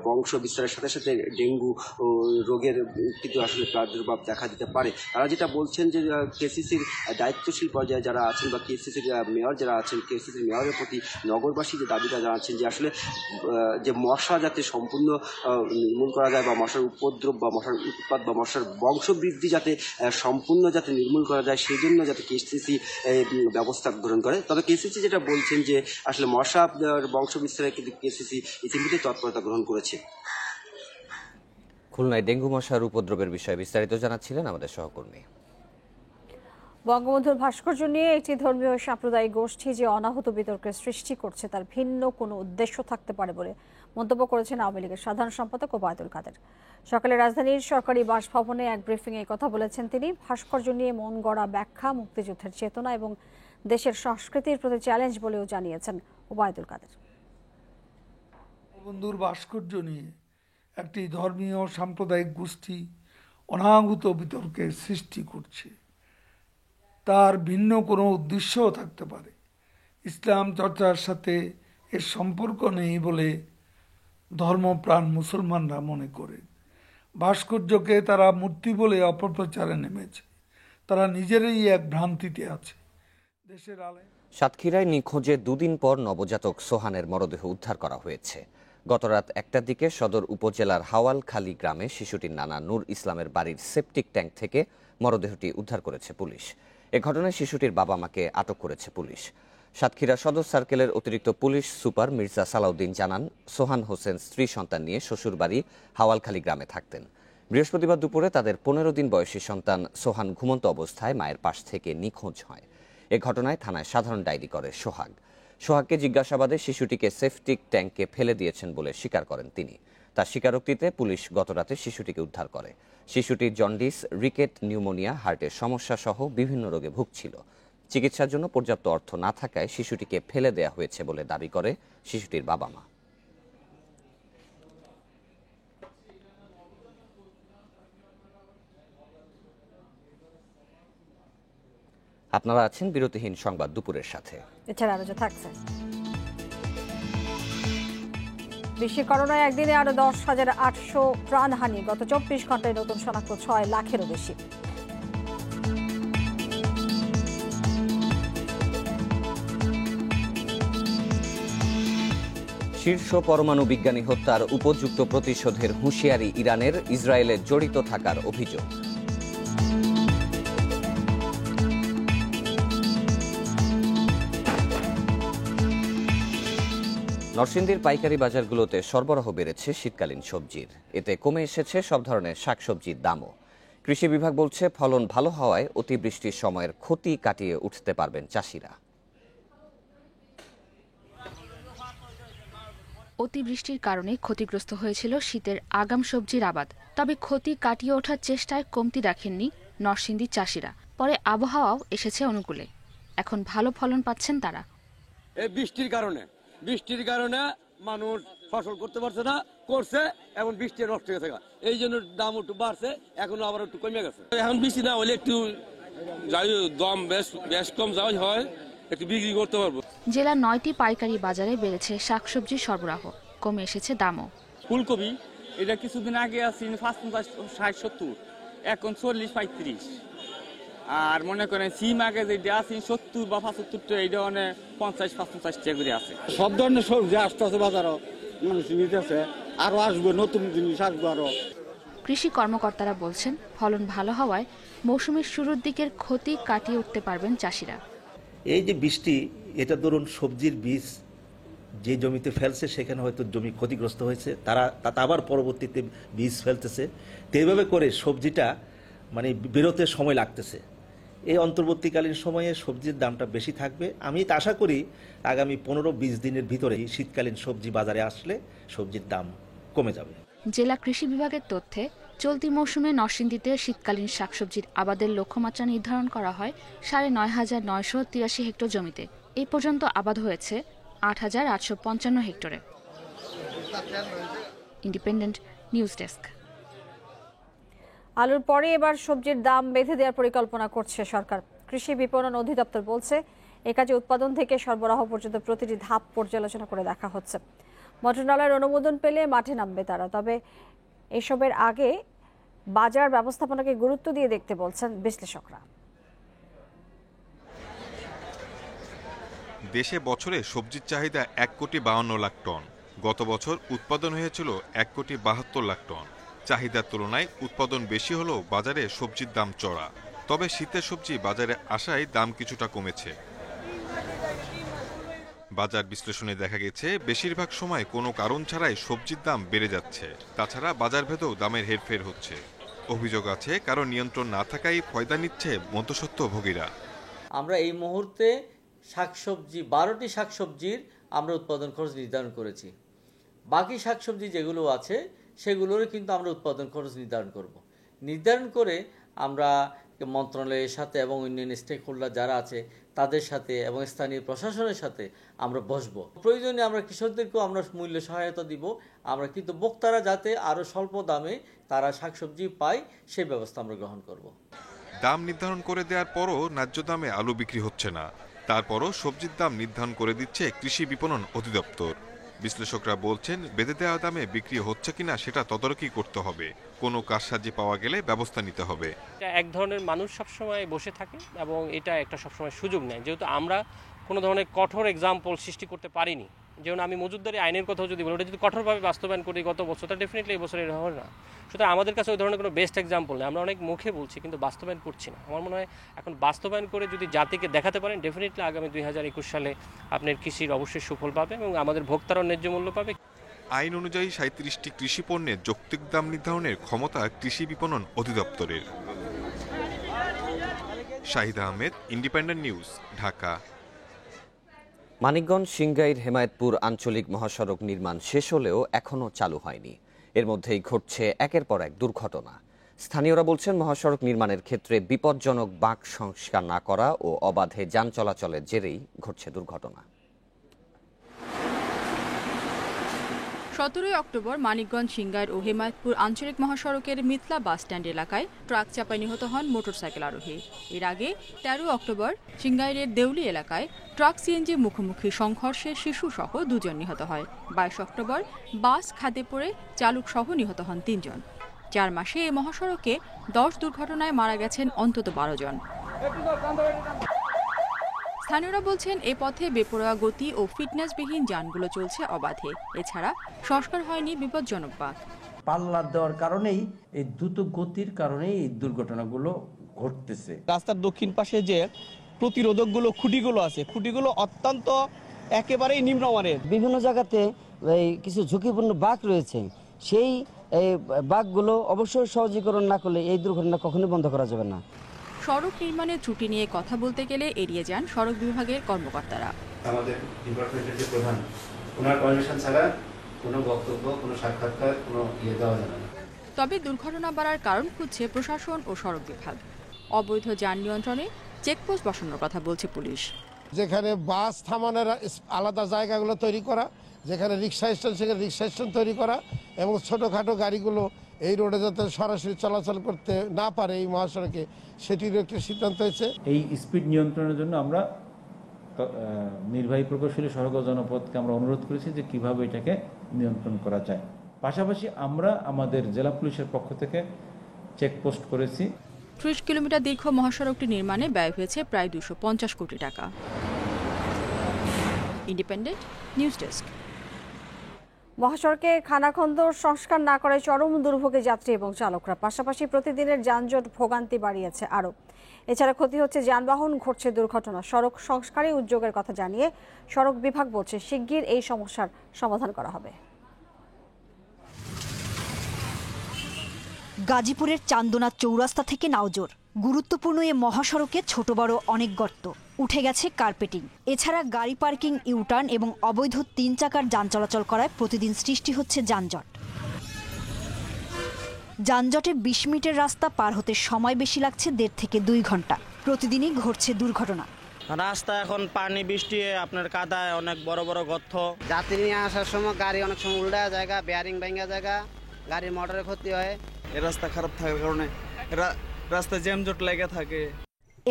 বংশ বিস্তারের সাথে সাথে ডেঙ্গু রোগের কিন্তু আসলে প্রাদুর্ভাব দেখা দিতে পারে। তারা যেটা বলছেন যে কেসিসির দায়িত্বশীল পর্যায়ে যারা আছেন বা কেসিসির মেয়র যারা আছেন, কেসিসির মেয়রের প্রতি নগরবাসী যে দাবিটা জানাচ্ছেন যে আসলে যে মশা যাতে সম্পূর্ণ নির্মূল করা যায় বা মশার উপদ্রব বা মশার উৎপাত বা মশার বংশবৃদ্ধি যাতে সম্পূর্ণ যাতে নির্মূল করা যায় সেই জন্য যাতে কেসিসি ব্যবস্থা গ্রহণ করে। তবে কেসিসি যেটা বলছেন যে আসলে মশা বংশ বিস্তারে কিন্তু কেসিসি ইতিমধ্যে তৎপরতা গ্রহণ করেছে। খুলনায় ডেঙ্গু মশার উপদ্রবের বিষয়ে বিস্তারিত জানাচ্ছিলেন আমাদের সহকর্মী। বঙ্গবন্ধুর ভাস্কর্য নিয়ে একটি ধর্মীয় সাম্প্রদায়িক গোষ্ঠী যে অনাহত বিতর্কের সৃষ্টি করছে তার ভিন্ন কোনো উদ্দেশ্য থাকতে পারে বলে মন্তব্য করেছেন আওয়ামী লীগের সাধারণ সম্পাদক ওবায়দুল কাদের। সকালে রাজধানীর সরকারি বাসভবনে এক ব্রিফিংয়ে কথা বলেছেন তিনি। ভাস্কর্য নিয়ে মন গড়া ব্যাখ্যা মুক্তিযুদ্ধের চেতনা এবং দেশের সংস্কৃতির প্রতি চ্যালেঞ্জ বলেও জানিয়েছেন ওবায়দুল কাদের। বঙ্গবন্ধুর ভাস্কর্য নিয়ে একটি ধর্মীয় সাম্প্রদায়িক গোষ্ঠী অনাহূত বিতর্কের সৃষ্টি করছে, তার ভিন্ন কোনো উদ্দেশ্যও থাকতে পারে। ইসলাম চর্চার সাথে এর সম্পর্ক নেই বলে ধর্মপ্রাণ মুসলমানরা মনে করে। ভাস্কর্যকে তারা মূর্তি বলে অপপ্রচারে নেমেছে। তারা নিজেরাই এক ভ্রান্তিতে আছে। দেশের আলে সাতক্ষীরায় নিখোঁজে 2 দিন পর নবজাতক সোহানের মরদেহ উদ্ধার করা হয়েছে। গতরাত 1টার দিকে সদর উপজেলার হাওয়ালখালী গ্রামে শিশুটির নানা নূর ইসলামের বাড়ির সেপটিক ট্যাঙ্ক থেকে মরদেহটি উদ্ধার করেছে পুলিশ। এ ঘটনায় শিশুটির বাবা মাকে আটক করেছে পুলিশ। সাতক্ষীরা সদর সার্কেলের অতিরিক্ত পুলিশ সুপার মির্জা সালাউদ্দিন জানান, সোহান হোসেন স্ত্রী সন্তান নিয়ে শ্বশুরবাড়ি হাওয়ালখালী গ্রামে থাকতেন। বৃহস্পতিবার দুপুরে তাদের 15 দিন বয়সী সন্তান সোহান ঘুমন্ত অবস্থায় মায়ের পাশ থেকে নিখোঁজ হয়। এ ঘটনায় থানায় সাধারণ ডায়েরি করে সোহাগকে জিজ্ঞাসাবাদে শিশুটিকে সেপটিক ট্যাঙ্কে ফেলে দিয়েছেন বলে স্বীকার করেন তিনি। তার স্বীকারোক্তিতে পুলিশ গতরাতে শিশুটিকে উদ্ধার করে। শিশুটি জন্ডিস, রিকেট, নিউমোনিয়া, হার্টের সমস্যা সহ বিভিন্ন রোগে ভুগছিল। চিকিৎসার জন্য পর্যাপ্ত অর্থ না থাকায় শিশুটিকে ফেলে দেয়া হয়েছে বলে দাবি করে শিশুটির বাবা মা। আপনারা আছেন বিরতিহীন সংবাদ দুপুরের সাথে। এছাড়া আরো থাকছে বিশ্বে করোনায় একদিনে আরো 10,800 প্রাণহানি। গত 24 ঘন্টায় নতুন শনাক্ত 6 লাখেরও বেশি। শীর্ষ পরমাণু বিজ্ঞানী হত্যার উপযুক্ত প্রতিশোধের হুঁশিয়ারি ইরানের, ইসরায়েলের জড়িত থাকার অভিযোগ। নরসিংদীর পাইকারি বাজারগুলোতে সরবরাহ বেড়েছে শীতকালীন সবজির। এতে কমে এসেছে সব ধরনের শাকসবজির দামও। কৃষি বিভাগ বলছে ফলন ভালো হওয়ায় অতিবৃষ্টির সময়ের ক্ষতি কাটিয়ে উঠতে পারবেন চাষিরা। অতিবৃষ্টির কারণে ক্ষতিগ্রস্ত হয়েছিল শীতের আগাম সবজির আবাদ। তবে ক্ষতি কাটিয়ে ওঠার চেষ্টায় কমতি রাখেননি নরসিংদীর চাষিরা। পরে আবহাওয়াও এসেছে অনুকূলে, এখন ভালো ফলন পাচ্ছেন তারা। এই বৃষ্টির কারণে মানুষ ফসল করতে পারছে না, করছে এবং বৃষ্টি নষ্ট হয়ে গেছে, এই জন্য দাম একটু বাড়ছে, এখন আবার একটু কমে গেছে। এখন বৃষ্টি না হলে একটু দাম বেশ কম যাওয়াই হয়, একটু বিক্রি করতে পারবো। জেলার 9টি পাইকারি বাজারে বেড়েছে শাকসবজির সরবরাহ, কমে এসেছে দামও। ফুলকপি এটা কিছুদিন আগে আছে 55, 60, 70, এখন 40, 35। আর মনে করেন সিম আগে যেটা আছে 70 বা 75, এইটা মানে 50, 55 টাকা করে আছে। সব ধরনের সবজি আসতেছে বাজারও, মানুষ নিতেছে, আরো আসবে, নতুন জিনিস আসবে আরো। কৃষি কর্মকর্তারা বলছেন ফলন ভালো হওয়ায় মৌসুমের শুরুর দিকের ক্ষতি কাটিয়ে উঠতে পারবেন চাষিরা। এই যে বৃষ্টি, এটা ধরুন সবজির বীজ যে জমিতে ফেলছে সেখানে হয়তো জমি ক্ষতিগ্রস্ত হয়েছে, তারা আবার পরবর্তীতে বীজ ফেলতেছে, তো এইভাবে করে সবজিটা মানে বেরোতে সময় লাগতেছে। এই অন্তর্বর্তীকালীন সময়ে সবজির দামটা বেশি থাকবে। আমি আশা করি আগামী 15-20 দিনের ভিতরেই শীতকালীন সবজি বাজারে আসলে সবজির দাম কমে যাবে। জেলা কৃষি বিভাগের তথ্যে চলতি মৌসুমে নরসিংদীতে শীতকালীন শাকসবজির আবাদের লক্ষ্যমাত্রা নির্ধারণ করা হয় 9,983 হেক্টর জমিতে। এই পর্যন্ত আবাদ হয়েছে 8,855 হেক্টরে। Independent news desk. আলুর পরে এবার সবজির দাম বেঁধে দেওয়ার পরিকল্পনা করছে সরকার। কৃষি বিপণন অধিদপ্তর বলছে এ কাজে উৎপাদন থেকে সরবরাহ পর্যন্ত প্রতিটি ধাপ পর্যালোচনা করে দেখা হচ্ছে। মন্ত্রণালয়ের অনুমোদন পেলে মাঠে নামবে তারা। তবে এসবের আগে বাজার ব্যবস্থাপনাকে গুরুত্ব দিয়ে দেখতে বলছেন বিশ্লেষকরা। দেশে বছরে সবজির চাহিদা 1,52 লাখ টন। গত বছর উৎপাদন হয়েছিল 1,72 লাখ টন। চাহিদার তুলনায় উৎপাদন বেশি হলেও বাজারে সবজির দাম চড়া। তবে শীতের সবজি বাজারে আসায় দাম কিছুটা কমেছে। বাজার বিশ্লেষণে দেখা গেছে বেশিরভাগ সময় কোনো কারণ ছাড়াই সবজির দাম বেড়ে যাচ্ছে। তাছাড়া বাজার ভেদেও দামের হেরফের হচ্ছে। অভিযোগ আছে কারণ নিয়ন্ত্রণ না থাকায় ফয়দা নিচ্ছে মধ্যস্বত্বভোগীরা। আমরা এই মুহূর্তে শাকসবজি 12টি শাকসবজির আমরা উৎপাদন খরচ নির্ধারণ করেছি। বাকি শাকসবজি যেগুলো আছে সেগুলোরও কিন্তু আমরা উৎপাদন খরচ নির্ধারণ করে আমরা মন্ত্রণালয়ের সাথে এবং অন্যান্য স্টেক হোল্ডার যারা আছে তাদের সাথে এবং স্থানীয় প্রশাসনের সাথে আমরা বসবো। প্রয়োজনে আমরা কৃষকদেরকেও আমরা মূল্য সহায়তা দিব। আমরা কিন্তু ভোক্তারা যাতে আরও স্বল্প দামে তারা শাকসবজি পায় সেই ব্যবস্থা আমরা গ্রহণ করব। দাম নির্ধারণ করে দেওয়ার পরও ন্যায্য দামে আলু বিক্রি হচ্ছে না। তারপরও সবজির দাম নির্ধারণ করে দিচ্ছে কৃষি বিপণন অধিদপ্তর। বিশ্লেষকরা বলছেন বেঁধে দেওয়া দামে বিক্রি হচ্ছে কিনা সেটা তদারকি করতে হবে। কোনো কারসাজি পাওয়া গেলে ব্যবস্থা নিতে হবে। এক ধরনের মানুষ সবসময় বসে থাকে এবং এটা একটা সবসময় সুযোগ নেয়। যেহেতু আমরা কোনো ধরনের কঠোর এক্সাম্পল সৃষ্টি করতে পারিনি, যেমন আমি মজুতদারি আইনের কথাও যদি বলি, ওটা যদি কঠোরভাবে বাস্তবায়ন করি গত বছর, তা ডেফিনেটলি এই বছর এটা হবে না। সুতরাং আমাদের কাছে ওই ধরনের কোনো বেস্ট এক্সাম্পল নেই। আমরা অনেক মুখে বলছি কিন্তু বাস্তবায়ন করছি না। আমার মনে হয় এখন বাস্তবায়ন করে যদি জাতিকে দেখাতে পারেন, ডেফিনেটলি আগামী 2021 সালে আপনার কৃষির অবশ্যই সুফল পাবে এবং আমাদের ভোক্তারাও ন্যায্য মূল্য পাবে। আইন অনুযায়ী 37টি কৃষি পণ্যের যৌক্তিক দাম নির্ধারণের ক্ষমতা কৃষি বিপণন অধিদপ্তরের। Shahid Ahmed, independent news, Dhaka. মানিকগঞ্জ সিংগাইর হেমায়েতপুর আঞ্চলিক মহাসড়ক নির্মাণ শেষ হলেও এখনও চালু হয়নি। এর মধ্যেই ঘটছে একের পর এক দুর্ঘটনা। স্থানীয়রা বলছেন, মহাসড়ক নির্মাণের ক্ষেত্রে বিপজ্জনক বাঁক সংস্কার না করা ও অবাধে যান চলাচলের জেরেই ঘটছে দুর্ঘটনা। 17 অক্টোবর মানিকগঞ্জ সিংগাইর ও হেমায়েতপুর আঞ্চলিক মহাসড়কের মিথলা বাস স্ট্যান্ড এলাকায় ট্রাক চাপায় নিহত হন মোটরসাইকেল আরোহী। এর আগে 13 অক্টোবর সিংগাইরের দেউলি এলাকায় ট্রাক সিএনজি মুখোমুখি সংঘর্ষে শিশুসহ 2 জন নিহত হয়। 22 অক্টোবর বাস খাদে পড়ে চালক সহ নিহত হন 3 জন। 4 মাসে এই মহাসড়কে 10 দুর্ঘটনায় মারা গেছেন অন্তত 12 জন। স্থানীয়রা বলছেন, এ পথে বেপরোয়া গতি ও ফিটনেসবিহীন যানগুলো চলছে অবাধে। এছাড়া সংস্কার হয়নি বিপজ্জনক বাঁক। পাল্লা দেওয়ার কারণেই, এই দ্রুত গতির কারণেই এই দুর্ঘটনাগুলো ঘটতেছে। রাস্তার দক্ষিণ পাশে যে প্রতিরোধকগুলো, খুঁটিগুলো আছে, খুঁটিগুলো অত্যন্ত একেবারেই নিম্নমানের। বিভিন্ন জায়গাতে এই কিছু ঝুঁকিপূর্ণ বাঁক রয়েছে, সেই বাঁকগুলো অবশ্যই সহজীকরণ না করলে এই দুর্ঘটনা কখনোই বন্ধ করা যাবে না। সড়ক নির্মাণের ত্রুটি নিয়ে কথা বলতে গেলে এড়িয়ে যান সড়ক বিভাগের কর্মকর্তারা। আমাদের ডিপার্টমেন্টের যে প্রধান, ওনার পারমিশন ছাড়া কোনো বক্তব্য, কোনো সাক্ষাৎকার, কোনো দেওয়া যাবে না। তবে দুর্ঘটনা বাড়ার কারণ খুঁজছে প্রশাসন ও সড়ক বিভাগ। অবৈধ যান নিয়ন্ত্রণে চেকপোস্ট বসানোর কথা বলছে পুলিশ। যেখানে বাস থামানোর আলাদা জায়গাগুলো তৈরি করা, যেখানে রিক্সা স্ট্যান্ড সেখানে রিক্সা স্ট্যান্ড তৈরি করা, এবং ছোটোখাটো গাড়িগুলো এই রোডে যাতে সরাসরি চলাচল করতে না পারে এই মহাসড়কে, সেটির একটি সিদ্ধান্ত হয়েছে। এই স্পিড নিয়ন্ত্রণের জন্য আমরা নির্বাহী প্রকৌশলী সড়ক ও জনপথকে আমরা অনুরোধ করেছি যে কিভাবে এটাকে নিয়ন্ত্রণ করা যায়। পাশাপাশি আমরা আমাদের জেলা পুলিশের পক্ষ থেকে চেকপোস্ট করেছি। 30 কিলোমিটার দীর্ঘ মহাসড়কটি নির্মাণে ব্যয় হয়েছে প্রায় 250 কোটি টাকা। Independent news desk. মহাসড়কে খানাখন্দ সংস্কার না করে চরম দুর্ভোগে যাত্রী এবং চালকরা। পাশাপাশি প্রতিদিনের যানজট ভোগান্তি বাড়িয়েছে আরও। এছাড়া ক্ষতি হচ্ছে যানবাহন, ঘটছে দুর্ঘটনা। সড়ক সংস্কারে উদ্যোগের কথা জানিয়ে সড়ক বিভাগ বলছে, শিগগির এই সমস্যার সমাধান করা হবে। গাজীপুরের চান্দনা চৌরাস্তা থেকে নাওজোর গুরুত্বপূর্ণ এ মহাসড়কে ছোট বড় অনেক গর্ত, উঠে গেছে কার্পেটিং। এছাড়া গাড়ি পার্কিং, ইউটার্ন এবং অবৈধ 3 চাকার যান চলাচল করায় প্রতিদিন সৃষ্টি হচ্ছে যানজট। যানজটে 20 মিনিটের রাস্তা পার হতে সময় বেশি লাগছে 1.5 থেকে 2 ঘন্টা। প্রতিদিনই ঘটছে দুর্ঘটনা। রাস্তা এখন পানি, বৃষ্টি, আপনার কাদায় অনেক বড় বড় গর্ত। যাত্রী নিয়ে আসার সময় গাড়ি অনেক সময় উল্টা জায়গা, বেয়ারিং ভাঙা জায়গা, গাড়ির মোটরের ক্ষতি হয়। এই রাস্তা খারাপ থাকার কারণে রাস্তায় জ্যামজট লেগে থাকে।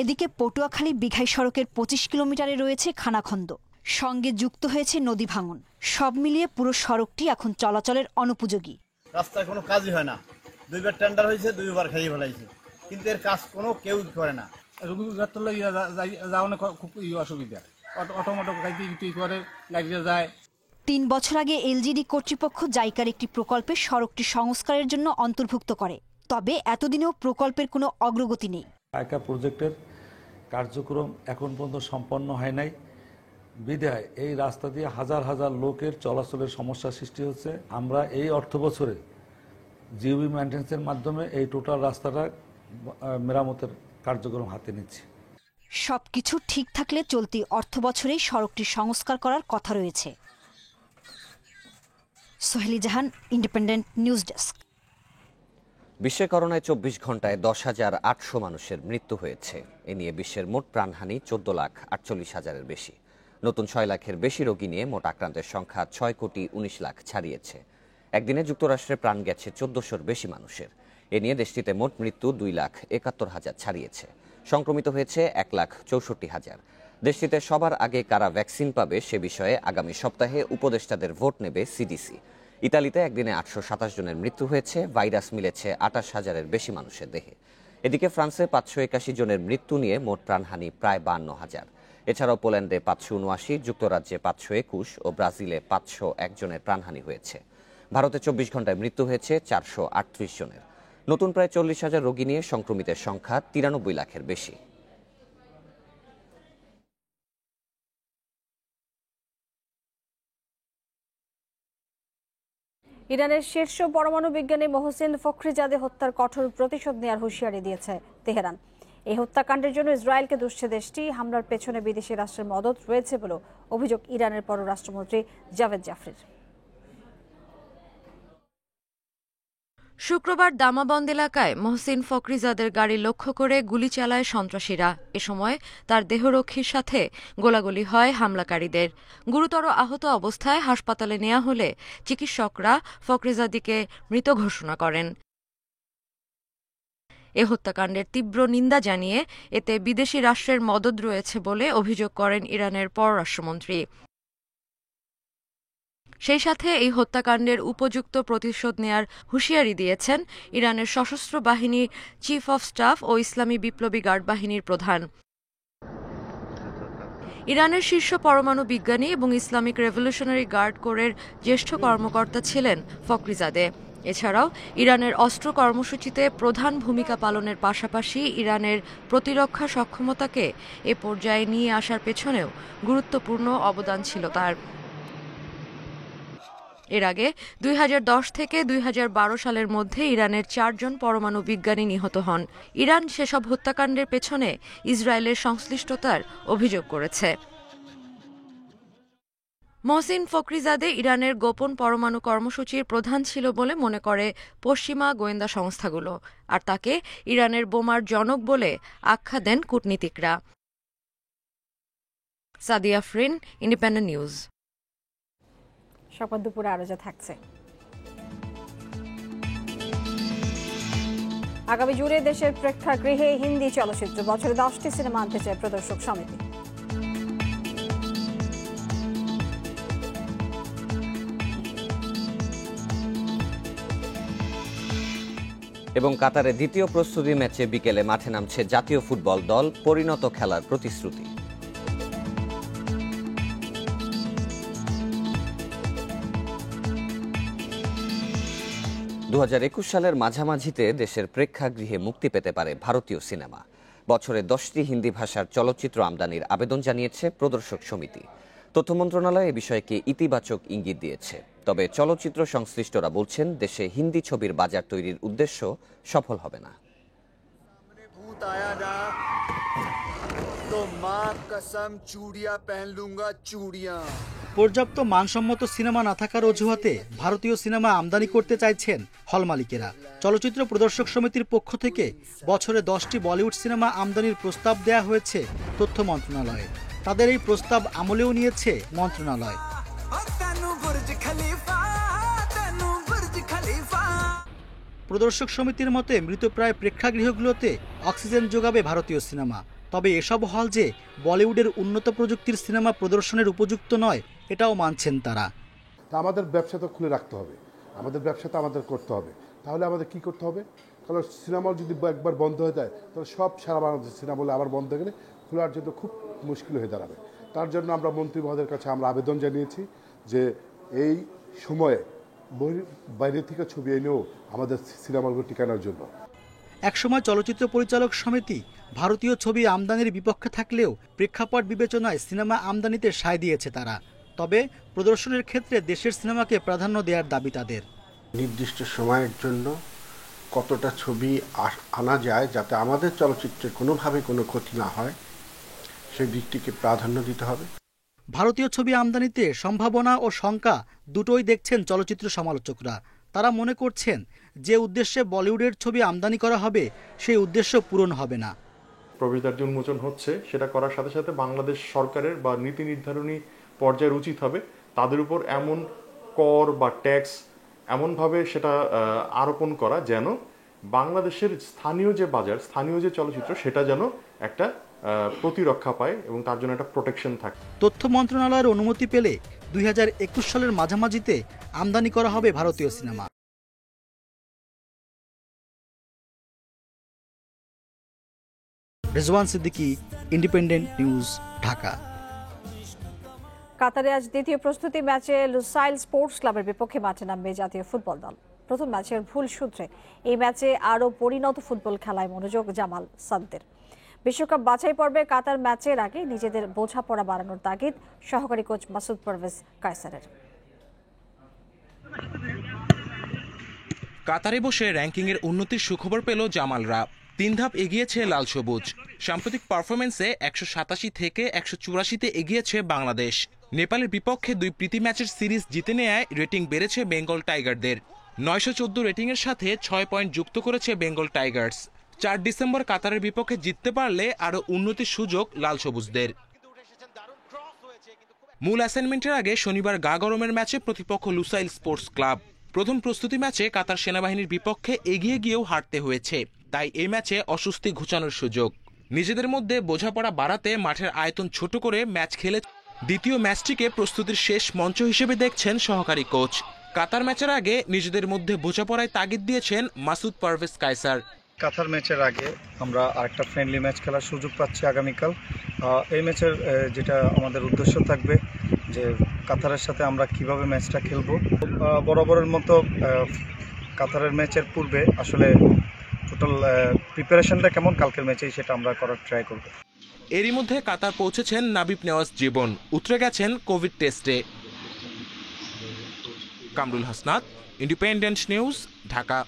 এদিকে পটুয়াখালী বিঘাই সড়কের 25 কিলোমিটারে রয়েছে খানাখন্দ, সঙ্গে যুক্ত হয়েছে নদী ভাঙন। সব মিলিয়ে পুরো সড়কটি এখন চলাচলের অনুপযোগী। রাস্তায় কোনো কাজই হয় না। 2বার টেন্ডার হয়েছে, 2বার খাইয়ে ফেলাইছে, কিন্তু এর কাজ কোনো কেউ করে না। খুব অসুবিধা, অটোমেটিক করে লাগিয়ে যায়। 3 বছর আগে এলজিডি কর্তৃপক্ষ জাইকার একটি প্রকল্পে সড়কটি সংস্কারের জন্য অন্তর্ভুক্ত করে। তবে এতদিনেও প্রকল্পের কোনো অগ্রগতি নেই। জাইকা প্রজেক্টের কার্যক্রম এখন পর্যন্ত সম্পন্ন হয় নাই বিধায় এই রাস্তা দিয়ে হাজার হাজার লোকের চলাচলের সমস্যা সৃষ্টি হচ্ছে। আমরা এই অর্থ বছরে জিওবি মেইনটেন্যান্সের মাধ্যমে এই টোটাল রাস্তাটা মেরামতের কার্যক্রম হাতে নিচ্ছি। সবকিছু ঠিক থাকলে চলতি অর্থ বছরেই সড়কটি সংস্কার করার কথা রয়েছে। সোহেলি জাহান, ইন্ডিপেন্ডেন্ট নিউজ ডেস্ক। বিশ্বে করোনায় 24 ঘন্টায় 10,800 মানুষের মৃত্যু হয়েছে। এ নিয়ে বিশ্বের মোট প্রাণহানি 14,48,000-এর বেশি। নতুন 6 লাখের বেশি রোগী নিয়ে মোট আক্রান্তের সংখ্যা 6,19,00,000 ছাড়িয়েছে। একদিনে যুক্তরাষ্ট্রে প্রাণ গেছে 1400-র বেশি মানুষের। এ নিয়ে দেশটিতে মোট মৃত্যু 2,71,000 ছাড়িয়েছে। সংক্রমিত হয়েছে 1,64,000। দেশটিতে সবার আগে কারা ভ্যাকসিন পাবে সে বিষয়ে আগামী সপ্তাহে উপদেষ্টাদের ভোট নেবে সিডিসি। ইতালিতে একদিনে 827 জনের মৃত্যু হয়েছে। ভাইরাস মিলেছে 28,000-এর বেশি মানুষের দেহে। এদিকে ফ্রান্সে 581 জনের মৃত্যু নিয়ে মোট প্রাণহানি প্রায় 52,000। এছাড়াও পোল্যান্ডে 579, যুক্তরাজ্যে 521 ও ব্রাজিলে 501 জনের প্রাণহানি হয়েছে। ভারতে 24 ঘন্টায় মৃত্যু হয়েছে 438 জনের। নতুন প্রায় 40,000 রোগী নিয়ে সংক্রমিতের সংখ্যা 93 লাখের বেশি। ইরানের শীর্ষ পরমাণু বিজ্ঞানী মোহসেন ফখরিজাদে হত্যার কঠোর প্রতিশোধ নেওয়ার হুঁশিয়ারি দিয়েছে তেহরান। এই হত্যাকাণ্ডের জন্য ইসরায়েলকে দুষছে দেশটি। হামলার পেছনে বিদেশি রাষ্ট্রের মদত রয়েছে বলে অভিযোগ ইরানের পররাষ্ট্রমন্ত্রী জাভেদ জাফরির। শুক্রবার দামাবন্দ এলাকায় মহসিন ফখরিজাদের গাড়ি লক্ষ্য করে গুলি চালায় সন্ত্রাসীরা। এ সময় তার দেহরক্ষীর সাথে গোলাগুলি হয় হামলাকারীদের। গুরুতর আহত অবস্থায় হাসপাতালে নেওয়া হলে চিকিৎসকরা ফখরিজাদিকে মৃত ঘোষণা করেন। এ হত্যাকাণ্ডের তীব্র নিন্দা জানিয়ে এতে বিদেশি রাষ্ট্রের মদদ রয়েছে বলে অভিযোগ করেন ইরানের পররাষ্ট্রমন্ত্রী। সেই সাথে এই হত্যাকাণ্ডের উপযুক্ত প্রতিশোধ নেয়ার হুঁশিয়ারি দিয়েছেন ইরানের সশস্ত্র বাহিনীর চিফ অব স্টাফ ও ইসলামী বিপ্লবী গার্ড বাহিনীর প্রধান। ইরানের শীর্ষ পরমাণু বিজ্ঞানী এবং ইসলামিক রেভলিউশনারি গার্ড কোরের জ্যেষ্ঠ কর্মকর্তা ছিলেন ফখরিজাদে। এছাড়াও ইরানের অস্ত্র কর্মসূচিতে প্রধান ভূমিকা পালনের পাশাপাশি ইরানের প্রতিরক্ষা সক্ষমতাকে এ পর্যায়ে নিয়ে আসার পেছনেও গুরুত্বপূর্ণ অবদান ছিল তার। এর আগে 2010 থেকে 2012 সালের মধ্যে ইরানের 4 জন পরমাণু বিজ্ঞানী নিহত হন। ইরান সেসব হত্যাকাণ্ডের পেছনে ইসরায়েলের সংশ্লিষ্টতার অভিযোগ করেছে। মহসিন ফখরিজাদে ইরানের গোপন পরমাণু কর্মসূচির প্রধান ছিল বলে মনে করে পশ্চিমা গোয়েন্দা সংস্থাগুলো, আর তাকে ইরানের বোমার জনক বলে আখ্যা দেন কূটনীতিকরা। Sadia Afrin, independent news. সংবাদ দুপুরে আরো যা থাকছে। আগামী জুড়ে দেশের প্রেক্ষাগৃহে হিন্দি চলচ্চিত্র বছরে 10টি সিনেমা আনতে চায় প্রদর্শক সমিতি। এবং কাতারে দ্বিতীয় প্রস্তুতি ম্যাচে বিকেলে মাঠে নামছে জাতীয় ফুটবল দল, পরিণত খেলার প্রতিশ্রুতি। দু সালের মাঝামাঝিতে দেশের প্রেক্ষাগৃহে মুক্তি পেতে পারে ভারতীয় সিনেমা। বছরে 10টি হিন্দি ভাষার চলচ্চিত্র আমদানির আবেদন জানিয়েছে প্রদর্শক সমিতি। তথ্য মন্ত্রণালয় এ বিষয়কে ইতিবাচক ইঙ্গিত দিয়েছে। তবে চলচ্চিত্র সংশ্লিষ্টরা বলছেন দেশে হিন্দি ছবির বাজার তৈরির উদ্দেশ্য সফল হবে না। পর্যাপ্ত মানসম্মত সিনেমা না থাকার অজুহাতে ভারতীয় সিনেমা আমদানি করতে চাইছেন হল মালিকেরা। চলচ্চিত্র প্রদর্শক সমিতির পক্ষ থেকে বছরে 10টি বলিউড সিনেমা আমদানির প্রস্তাব দেয়া হয়েছে তথ্য মন্ত্রণালয়ে। তাদের এই প্রস্তাব আমলেও নিয়েছে মন্ত্রণালয়। প্রদর্শক সমিতির মতে মৃতপ্রায় প্রেক্ষাগৃহগুলোতে অক্সিজেন যোগাবে ভারতীয় সিনেমা। তবে এসব হল যে বলিউডের উন্নত প্রযুক্তির সিনেমা প্রদর্শনের উপযুক্ত নয়, এটাও মানছেন তারা। আমাদের ব্যবসা তো খুলে রাখতে হবে, আমাদের ব্যবসা তো আমাদের করতে হবে। তাহলে আমাদের কি করতে হবে? কারণ সিনেমা যদি একবার বন্ধ হয়ে যায় তাহলে সব সারা বাংলাদেশ সিনেমা বলে আবার বন্ধ হয়ে গেলে খোলার জন্য খুব মুশকিল হয়ে দাঁড়াবে। তার জন্য আমরা মন্ত্রী মহোদয়ের কাছে আমরা আবেদন জানিয়েছি যে এই সময়ে বাইরে থেকে ছবি এনেও আমাদের সিনেমাগুলো টিকানোর জন্য। একসময় চলচ্চিত্র পরিচালক সমিতি ভারতীয় ছবি আমদানির বিপক্ষে থাকলেও প্রেক্ষাপট বিবেচনায় সিনেমা আমদানিতে সায় দিয়েছে তারা। তবে প্রদর্শনের ক্ষেত্রে দেশের সিনেমাকে প্রাধান্য দেওয়ার দাবি তাদের। নির্দিষ্ট সময়ের জন্য কতটা ছবি আনা যায় যাতে আমাদের চলচ্চিত্রের কোনোভাবে কোনো ক্ষতি না হয়, সেই দিকটিকে প্রাধান্য দিতে হবে। ভারতীয় ছবি আমদানিতে সম্ভাবনা ও শঙ্কা দুটোই দেখছেন চলচ্চিত্র সমালোচকরা। তারা মনে করছেন যে উদ্দেশ্যে বলিউডের ছবি আমদানি করা হবে সেই উদ্দেশ্য পূরণ হবে না। প্রবেশদ্বার যে উন্মোচন হচ্ছে সেটা করার সাথে সাথে বাংলাদেশ সরকারের বা নীতি নির্ধারণী পর্যায়ের উচিত হবে তাদের উপর এমন কর বা ট্যাক্স এমনভাবে সেটা আরোপণ করা যেন বাংলাদেশের স্থানীয় যে বাজার, স্থানীয় যে চলচ্চিত্র সেটা যেন একটা প্রতিরক্ষা পায় এবং তার জন্য একটা প্রোটেকশন থাকে। তথ্য মন্ত্রণালয়ের অনুমতি পেলে 2021 সালের মাঝামাঝিতে আমদানি করা হবে ভারতীয় cinema. Rezwan Siddiqui, independent news, Dhaka. কাতারে আজ দ্বিতীয় প্রস্তুতি ম্যাচে লুসাইল স্পোর্টস ক্লাবের বিপক্ষে মাঠে নামবে জাতীয় ফুটবল দল। প্রথম ম্যাচের ভুল সূত্রে এই ম্যাচে আরও পরিণত ফুটবল খেলায় মনোযোগ জামাল সাদ্দের। বিশ্বকাপ বাছাই পর্বে কাতার ম্যাচের আগে নিজেদের বোঝাপড়া বাড়ানোর তাগিদ সহকারী কোচ মাসুদ পারভেজ কায়সারের। কাতারে বসে র্যাঙ্কিংয়ের উন্নতির সুখবর পেল জামালরা। 3 ধাপ এগিয়েছে লাল সবুজ। সাম্প্রতিক পারফরমেন্সে 187 থেকে 184-তে এগিয়েছে বাংলাদেশ। নেপালের বিপক্ষে 2 প্রীতি ম্যাচের সিরিজ জিতে নেয় রেটিং বেড়েছে বেঙ্গল টাইগারদের। 914 রেটিংয়ের সাথে 6 পয়েন্ট যুক্ত করেছে বেঙ্গল টাইগার্স। 4 ডিসেম্বর কাতারের বিপক্ষে জিততে পারলে আরও উন্নতির সুযোগ লাল সবুজদের। মূল অ্যাসাইনমেন্টের আগে শনিবার গা গরমের ম্যাচে প্রতিপক্ষ লুসাইল স্পোর্টস ক্লাব। প্রথম প্রস্তুতি ম্যাচে কাতার সেনাবাহিনীর বিপক্ষে এগিয়ে গিয়েও হারতে হয়েছে, তাই এই ম্যাচে অস্বস্তি ঘুচানোর সুযোগ। নিজেদের মধ্যে বোঝাপড়া বাড়াতে মাঠের আয়তন ছোট করে ম্যাচ খেলে দ্বিতীয় ম্যাচটিকে প্রস্তুতির শেষ মঞ্চ হিসেবে দেখছেন সহকারী কোচ। কাতার ম্যাচের আগে নিজেদের মধ্যে বোঝাপড়ায় তাগিদ দিয়েছেন মাসুদ পারভেজ কায়সার। কাতার ম্যাচের আগে আমরা আরেকটা ফ্রেন্ডলি ম্যাচ খেলার সুযোগ পাচ্ছি আগামীকাল। এই ম্যাচের যেটা আমাদের উদ্দেশ্য থাকবে যে কাতারের সাথে আমরা কিভাবে ম্যাচটা খেলবো। বরাবরের মতো কাতারের ম্যাচের পূর্বে আসলে টোটাল প্রিপারেশনটা কেমন কালকের ম্যাচে সেটা আমরা করার ট্রাই করব। এরই মধ্যে কাতার পৌঁছেছেন নাবিব নেওয়াজ জীবন, উতরে গেছেন কোভিড টেস্টে। Kamrul Hasnat, independent news, Dhaka.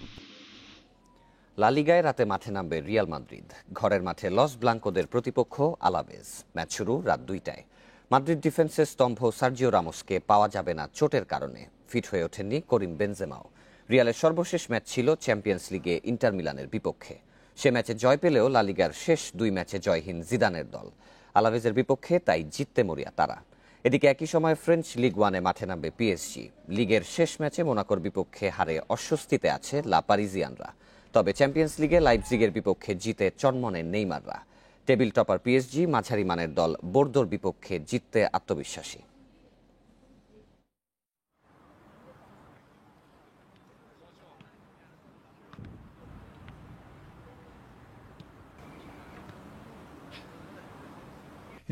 লা লিগায় রাতে মাঠে নামবে রিয়াল মাদ্রিদ। ঘরের মাঠে লস ব্লাঙ্কোদের প্রতিপক্ষ আলাভেজ। ম্যাচ শুরু রাত 2টায়। মাদ্রিদ ডিফেন্সের স্তম্ভ সার্জিও রামোসকে পাওয়া যাবে না চোটের কারণে। ফিট হয়ে ওঠেননি করিম বেনজেমাও। রিয়ালের সর্বশেষ ম্যাচ ছিল চ্যাম্পিয়ন্স লিগে ইন্টার মিলানের বিপক্ষে। সে ম্যাচে জয় পেলেও লা লিগার শেষ 2 ম্যাচে জয়হীন জিদানের দল। আলাভেজের বিপক্ষে তাই জিততে মরিয়া তারা। এদিকে একই সময় ফ্রেঞ্চ লিগ 1-এ মাঠে নামবে পিএসজি। লিগের শেষ ম্যাচে মোনাকোর বিপক্ষে হারে অস্বস্তিতে আছে লা পারিজিয়ানরা। তবে চ্যাম্পিয়ন্স লিগে লাইপজিগের বিপক্ষে জিতে চনমনে নেইমাররা। টেবিল টপার পিএসজি মাঝারি মানের দল বোর্দোর বিপক্ষে জিততে আত্মবিশ্বাসী।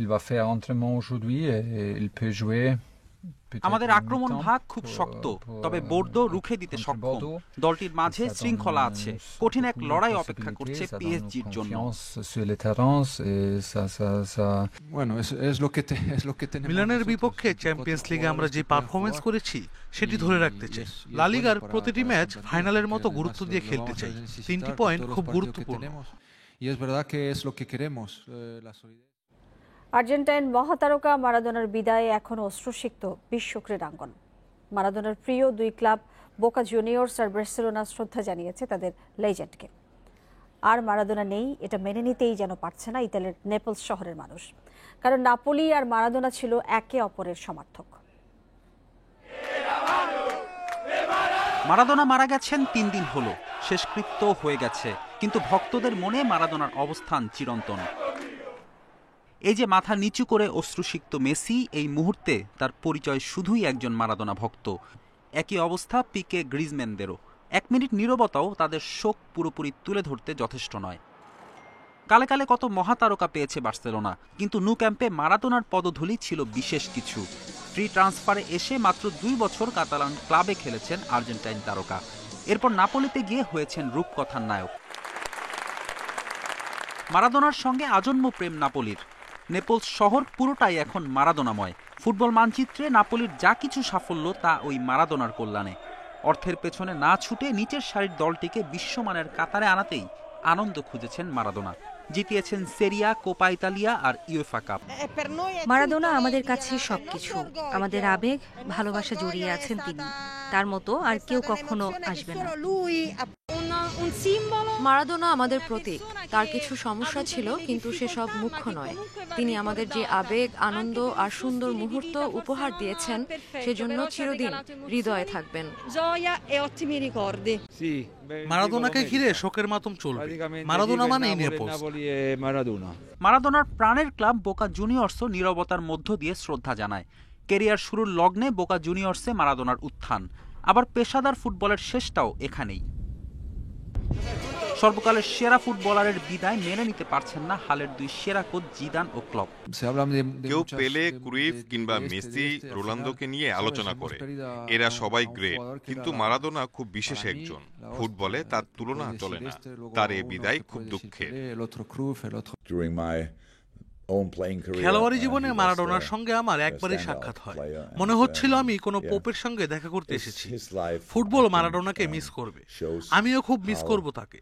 Il va faire entraînement aujourd'hui et il peut jouer. আমাদের আক্রমণ ভাগ খুব শক্ত, তবে বোর্দো রুখে দিতে সক্ষম। দলটির মাঝে শৃঙ্খলা আছে। কঠিন এক লড়াই অপেক্ষা করছে পিএসজির জন্য। মিলানের বিপক্ষে চ্যাম্পিয়ন্স লিগে আমরা যে পারফরমেন্স করেছি সেটি ধরে রাখতে চাই। লা লিগার প্রতিটি ম্যাচ ফাইনালের মতো গুরুত্ব দিয়ে খেলতে চাই। 3টি পয়েন্ট খুব গুরুত্বপূর্ণ। আর্জেন্টাইন মহাতারকা মারাদোনার বিদায়ে এখন অশ্রুসিক্ত বিশ্ব ক্রীড়াঙ্গন। মারাদোনার প্রিয় 2 ক্লাব বোকা জুনিয়র্স আর বার্সেলোনা শ্রদ্ধা জানিয়েছে তাদের লেজেন্ডকে। আর মারাদোনা নেই এটা মেনে নিতেই যেন পারছে না ইতালির নেপলস শহরের মানুষ, কারণ নাপোলি আর মারাদোনা ছিল একে অপরের সমর্থক। মারাদোনা মারা গেছেন 3 দিন হলো, শেষকৃত্য হয়ে গেছে, কিন্তু ভক্তদের মনে মারাদোনার অবস্থান চিরন্তন। এই যে মাথা নিচু করে অশ্রুসিক্ত মেসি, এই মুহূর্তে তার পরিচয় শুধুই একজন মারাদোনা ভক্ত। একই অবস্থা পিকে গ্রিজম্যানদেরও। 1 মিনিট নীরবতাও তাদের শোক পুরোপুরি তুলে ধরতে যথেষ্ট নয়। কালে কালে কত মহাতারকা পেয়েছে বার্সেলোনা, কিন্তু ন্যু ক্যাম্পে মারাদোনার পদধূলি ছিল বিশেষ কিছু। ফ্রি ট্রান্সফারে এসে মাত্র 2 বছর কাতালান ক্লাবে খেলেছেন আর্জেন্টাইন তারকা। এরপর নাপোলিতে গিয়ে হয়েছেন রূপকথার নায়ক। মারাদোনার সঙ্গে আজন্ম প্রেম নাপোলির। নেপলস শহর পুরোটাই এখন মারাদোনাময়। ফুটবল মানচিত্রে নাপোলির যা কিছু সাফল্য তা ওই মারাদোনার কল্যাণে। অর্থের পেছনে না ছুটে নিচের সারির দলটিকে বিশ্বমানের কাতারে আনাতেই আনন্দ খুঁজেছেন মারাদোনা। জিতিয়েছেন সেরিয়া, কোপা ইতালিয়া আর ইউএফা কাপ। মারাদোনা আমাদের কাছে সবকিছু। আমাদের আবেগ, ভালোবাসা জড়িয়ে আছেন তিনি। তার মতো আর কেউ কখনো আসবে না। মারাদোনা আমাদের প্রতীক। তার কিছু সমস্যা ছিল, কিন্তু সেসব মুখ্য নয়। তিনি আমাদের যে আবেগ, আনন্দ আর সুন্দর মুহূর্ত উপহার দিয়েছেন, সেজন্য চিরদিন হৃদয়ে থাকবেন। মারাদোনাকে ঘিরে শোকের মাতম চলবে। মারাদোনা মানেই নেপলস। মারাদোনার প্রাণের ক্লাব বোকা জুনিয়র্সও নীরবতার মধ্য দিয়ে শ্রদ্ধা জানায়। কেরিয়ার শুরুর লগ্নে বোকা জুনিয়র্সে মারাদোনার উত্থান, আবার পেশাদার ফুটবলের শেষটাও এখানেই। সর্বকালের সেরা ফুটবলারের বিদায় মেনে নিতে পারছেন না হালের 2 সেরা কোচ জিদান ও ক্লপ। কেউ পেলে, ক্রুইফ কিংবা মেসি, রোনালদোকে নিয়ে আলোচনা করে। এরা সবাই গ্রেট, কিন্তু মারাদোনা খুব বিশেষ একজন। ফুটবলে তার তুলনা চলে না। তার এই বিদায় খুব দুঃখের। খেলোয়াড়ি জীবনে মারাডোনার সঙ্গে আমার একবারই সাক্ষাৎ হয়। মনে হচ্ছিল আমি কোনো পোপের সঙ্গে দেখা করতে এসেছি। ফুটবল মারাডোনাকে মিস করবে, আমিও খুব মিস করব তাকে।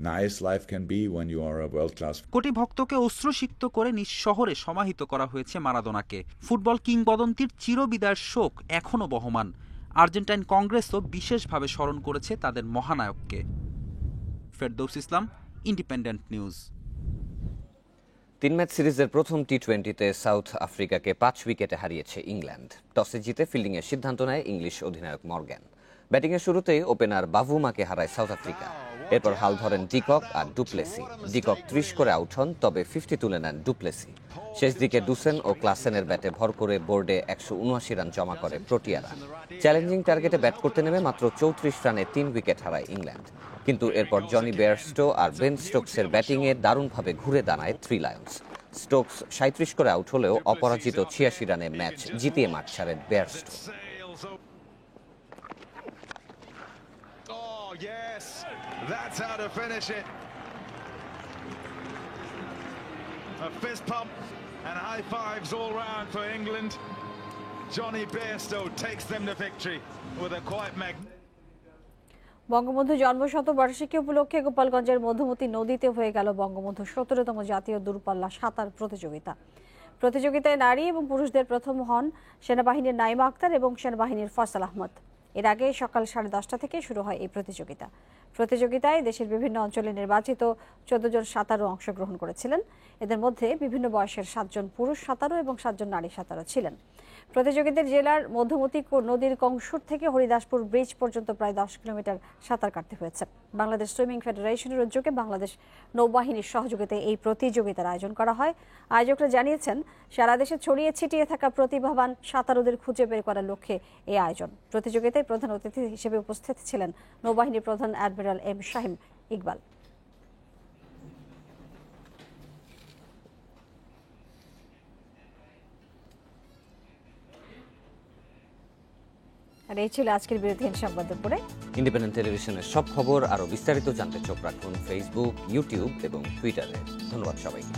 nice life can be when you are a world class. কোটি ভক্তকে অশ্রুসিক্ত করে নিজ শহরে সমাহিত করা হয়েছে মারাদোনাকে। ফুটবল কিংবদন্তির চিরবিদায়ের শোক এখনো বহমান। আর্জেন্টাইন কংগ্রেসও বিশেষভাবে স্মরণ করেছে তাদের মহানায়ককে। ফেরদৌস ইসলাম, ইন্ডিপেন্ডেন্ট নিউজ। 3 ম্যাচ সিরিজের প্রথম টি20তে সাউথ আফ্রিকাকে 5 উইকেটে হারিয়েছে ইংল্যান্ড। টসে জিতে ফিল্ডিংয়ের সিদ্ধান্ত নেয় ইংলিশ অধিনায়ক মর্গ্যান। ব্যাটিংয়ের শুরুতেই ওপেনার বাভুমাকে হারায় সাউথ আফ্রিকা। এরপর হাল ধরেন ডিকক আর ডুপ্লেসি। ডিকক 30 করে আউট হন, তবে 50 তুলে নেন ডুপ্লেসি। শেষ দিকে ডুসেন ও ক্লাসেনের ব্যাটে ভর করে বোর্ডে 179 রান জমা করে প্রোটিয়ারা। চ্যালেঞ্জিং টার্গেটে ব্যাট করতে নেমে মাত্র 34 রানে 3 উইকেট হারায় ইংল্যান্ড। কিন্তু এরপর জনি বেয়ারস্টো আর বেন স্টোকসের ব্যাটিংয়ে দারুণভাবে ঘুরে দাঁড়ায় 3 লায়ন্স। স্টোকস 37 করে আউট হলেও অপরাজিত 86 রানে ম্যাচ জিতিয়ে মাঠ ছাড়েন Bairstow. Yes, that's how to finish it. A fist pump and high fives all round for England. Johnny Bairstow takes them to victory with a quite Bangabandhu জন্মশতবার্ষিকী উপলক্ষে গোপালগঞ্জের মধুমতি নদীতে হয়ে গেল বঙ্গবন্ধু 17তম জাতীয় দূরপাল্লা সাঁতার প্রতিযোগিতা। প্রতিযোগিতায় নারী এবং পুরুষদের প্রথম হন সেনাবাহিনীর নাইমা আক্তার এবং সেনাবাহিনীর ফয়সাল আহমদ। এর আগে সকাল 10:30 থেকে শুরু হয় এই প্রতিযোগিতা। প্রতিযোগিতায় দেশের বিভিন্ন অঞ্চলে নির্বাচিত 14 জন সাঁতারু অংশগ্রহণ করেছিলেন। এদের মধ্যে বিভিন্ন বয়সের 7 জন পুরুষ সাঁতারু এবং 7 জন নারী সাঁতারু ছিলেন। প্রতিযোগিতার জেলার মধুমতি নদীর কংসুর থেকে হরিদাসপুর ব্রিজ পর্যন্ত প্রায় 10 কিলোমিটার সাঁতার কাটতে হয়েছে। বাংলাদেশ সুইমিং ফেডারেশনের উদ্যোগে বাংলাদেশ নৌবাহিনীর সহযোগিতায় এই প্রতিযোগিতার আয়োজন করা হয়। আয়োজকরা জানিয়েছেন, সারা দেশে ছড়িয়ে ছিটিয়ে থাকা প্রতিভাবান সাঁতারুদের খুঁজে বের করার লক্ষ্যে এই আয়োজন। প্রতিযোগিতায় প্রধান অতিথি হিসেবে উপস্থিত ছিলেন নৌবাহিনীর প্রধান অ্যাডমিরাল এম শাহিম ইকবাল। আর এই ছিল আজকের বিরতিহীন সংবাদ দুপুরে। ইন্ডিপেন্ডেন্ট টেলিভিশনের সব খবর আরও বিস্তারিত জানতে চোখ রাখুন ফেসবুক, ইউটিউব এবং টুইটারে। ধন্যবাদ সবাইকে।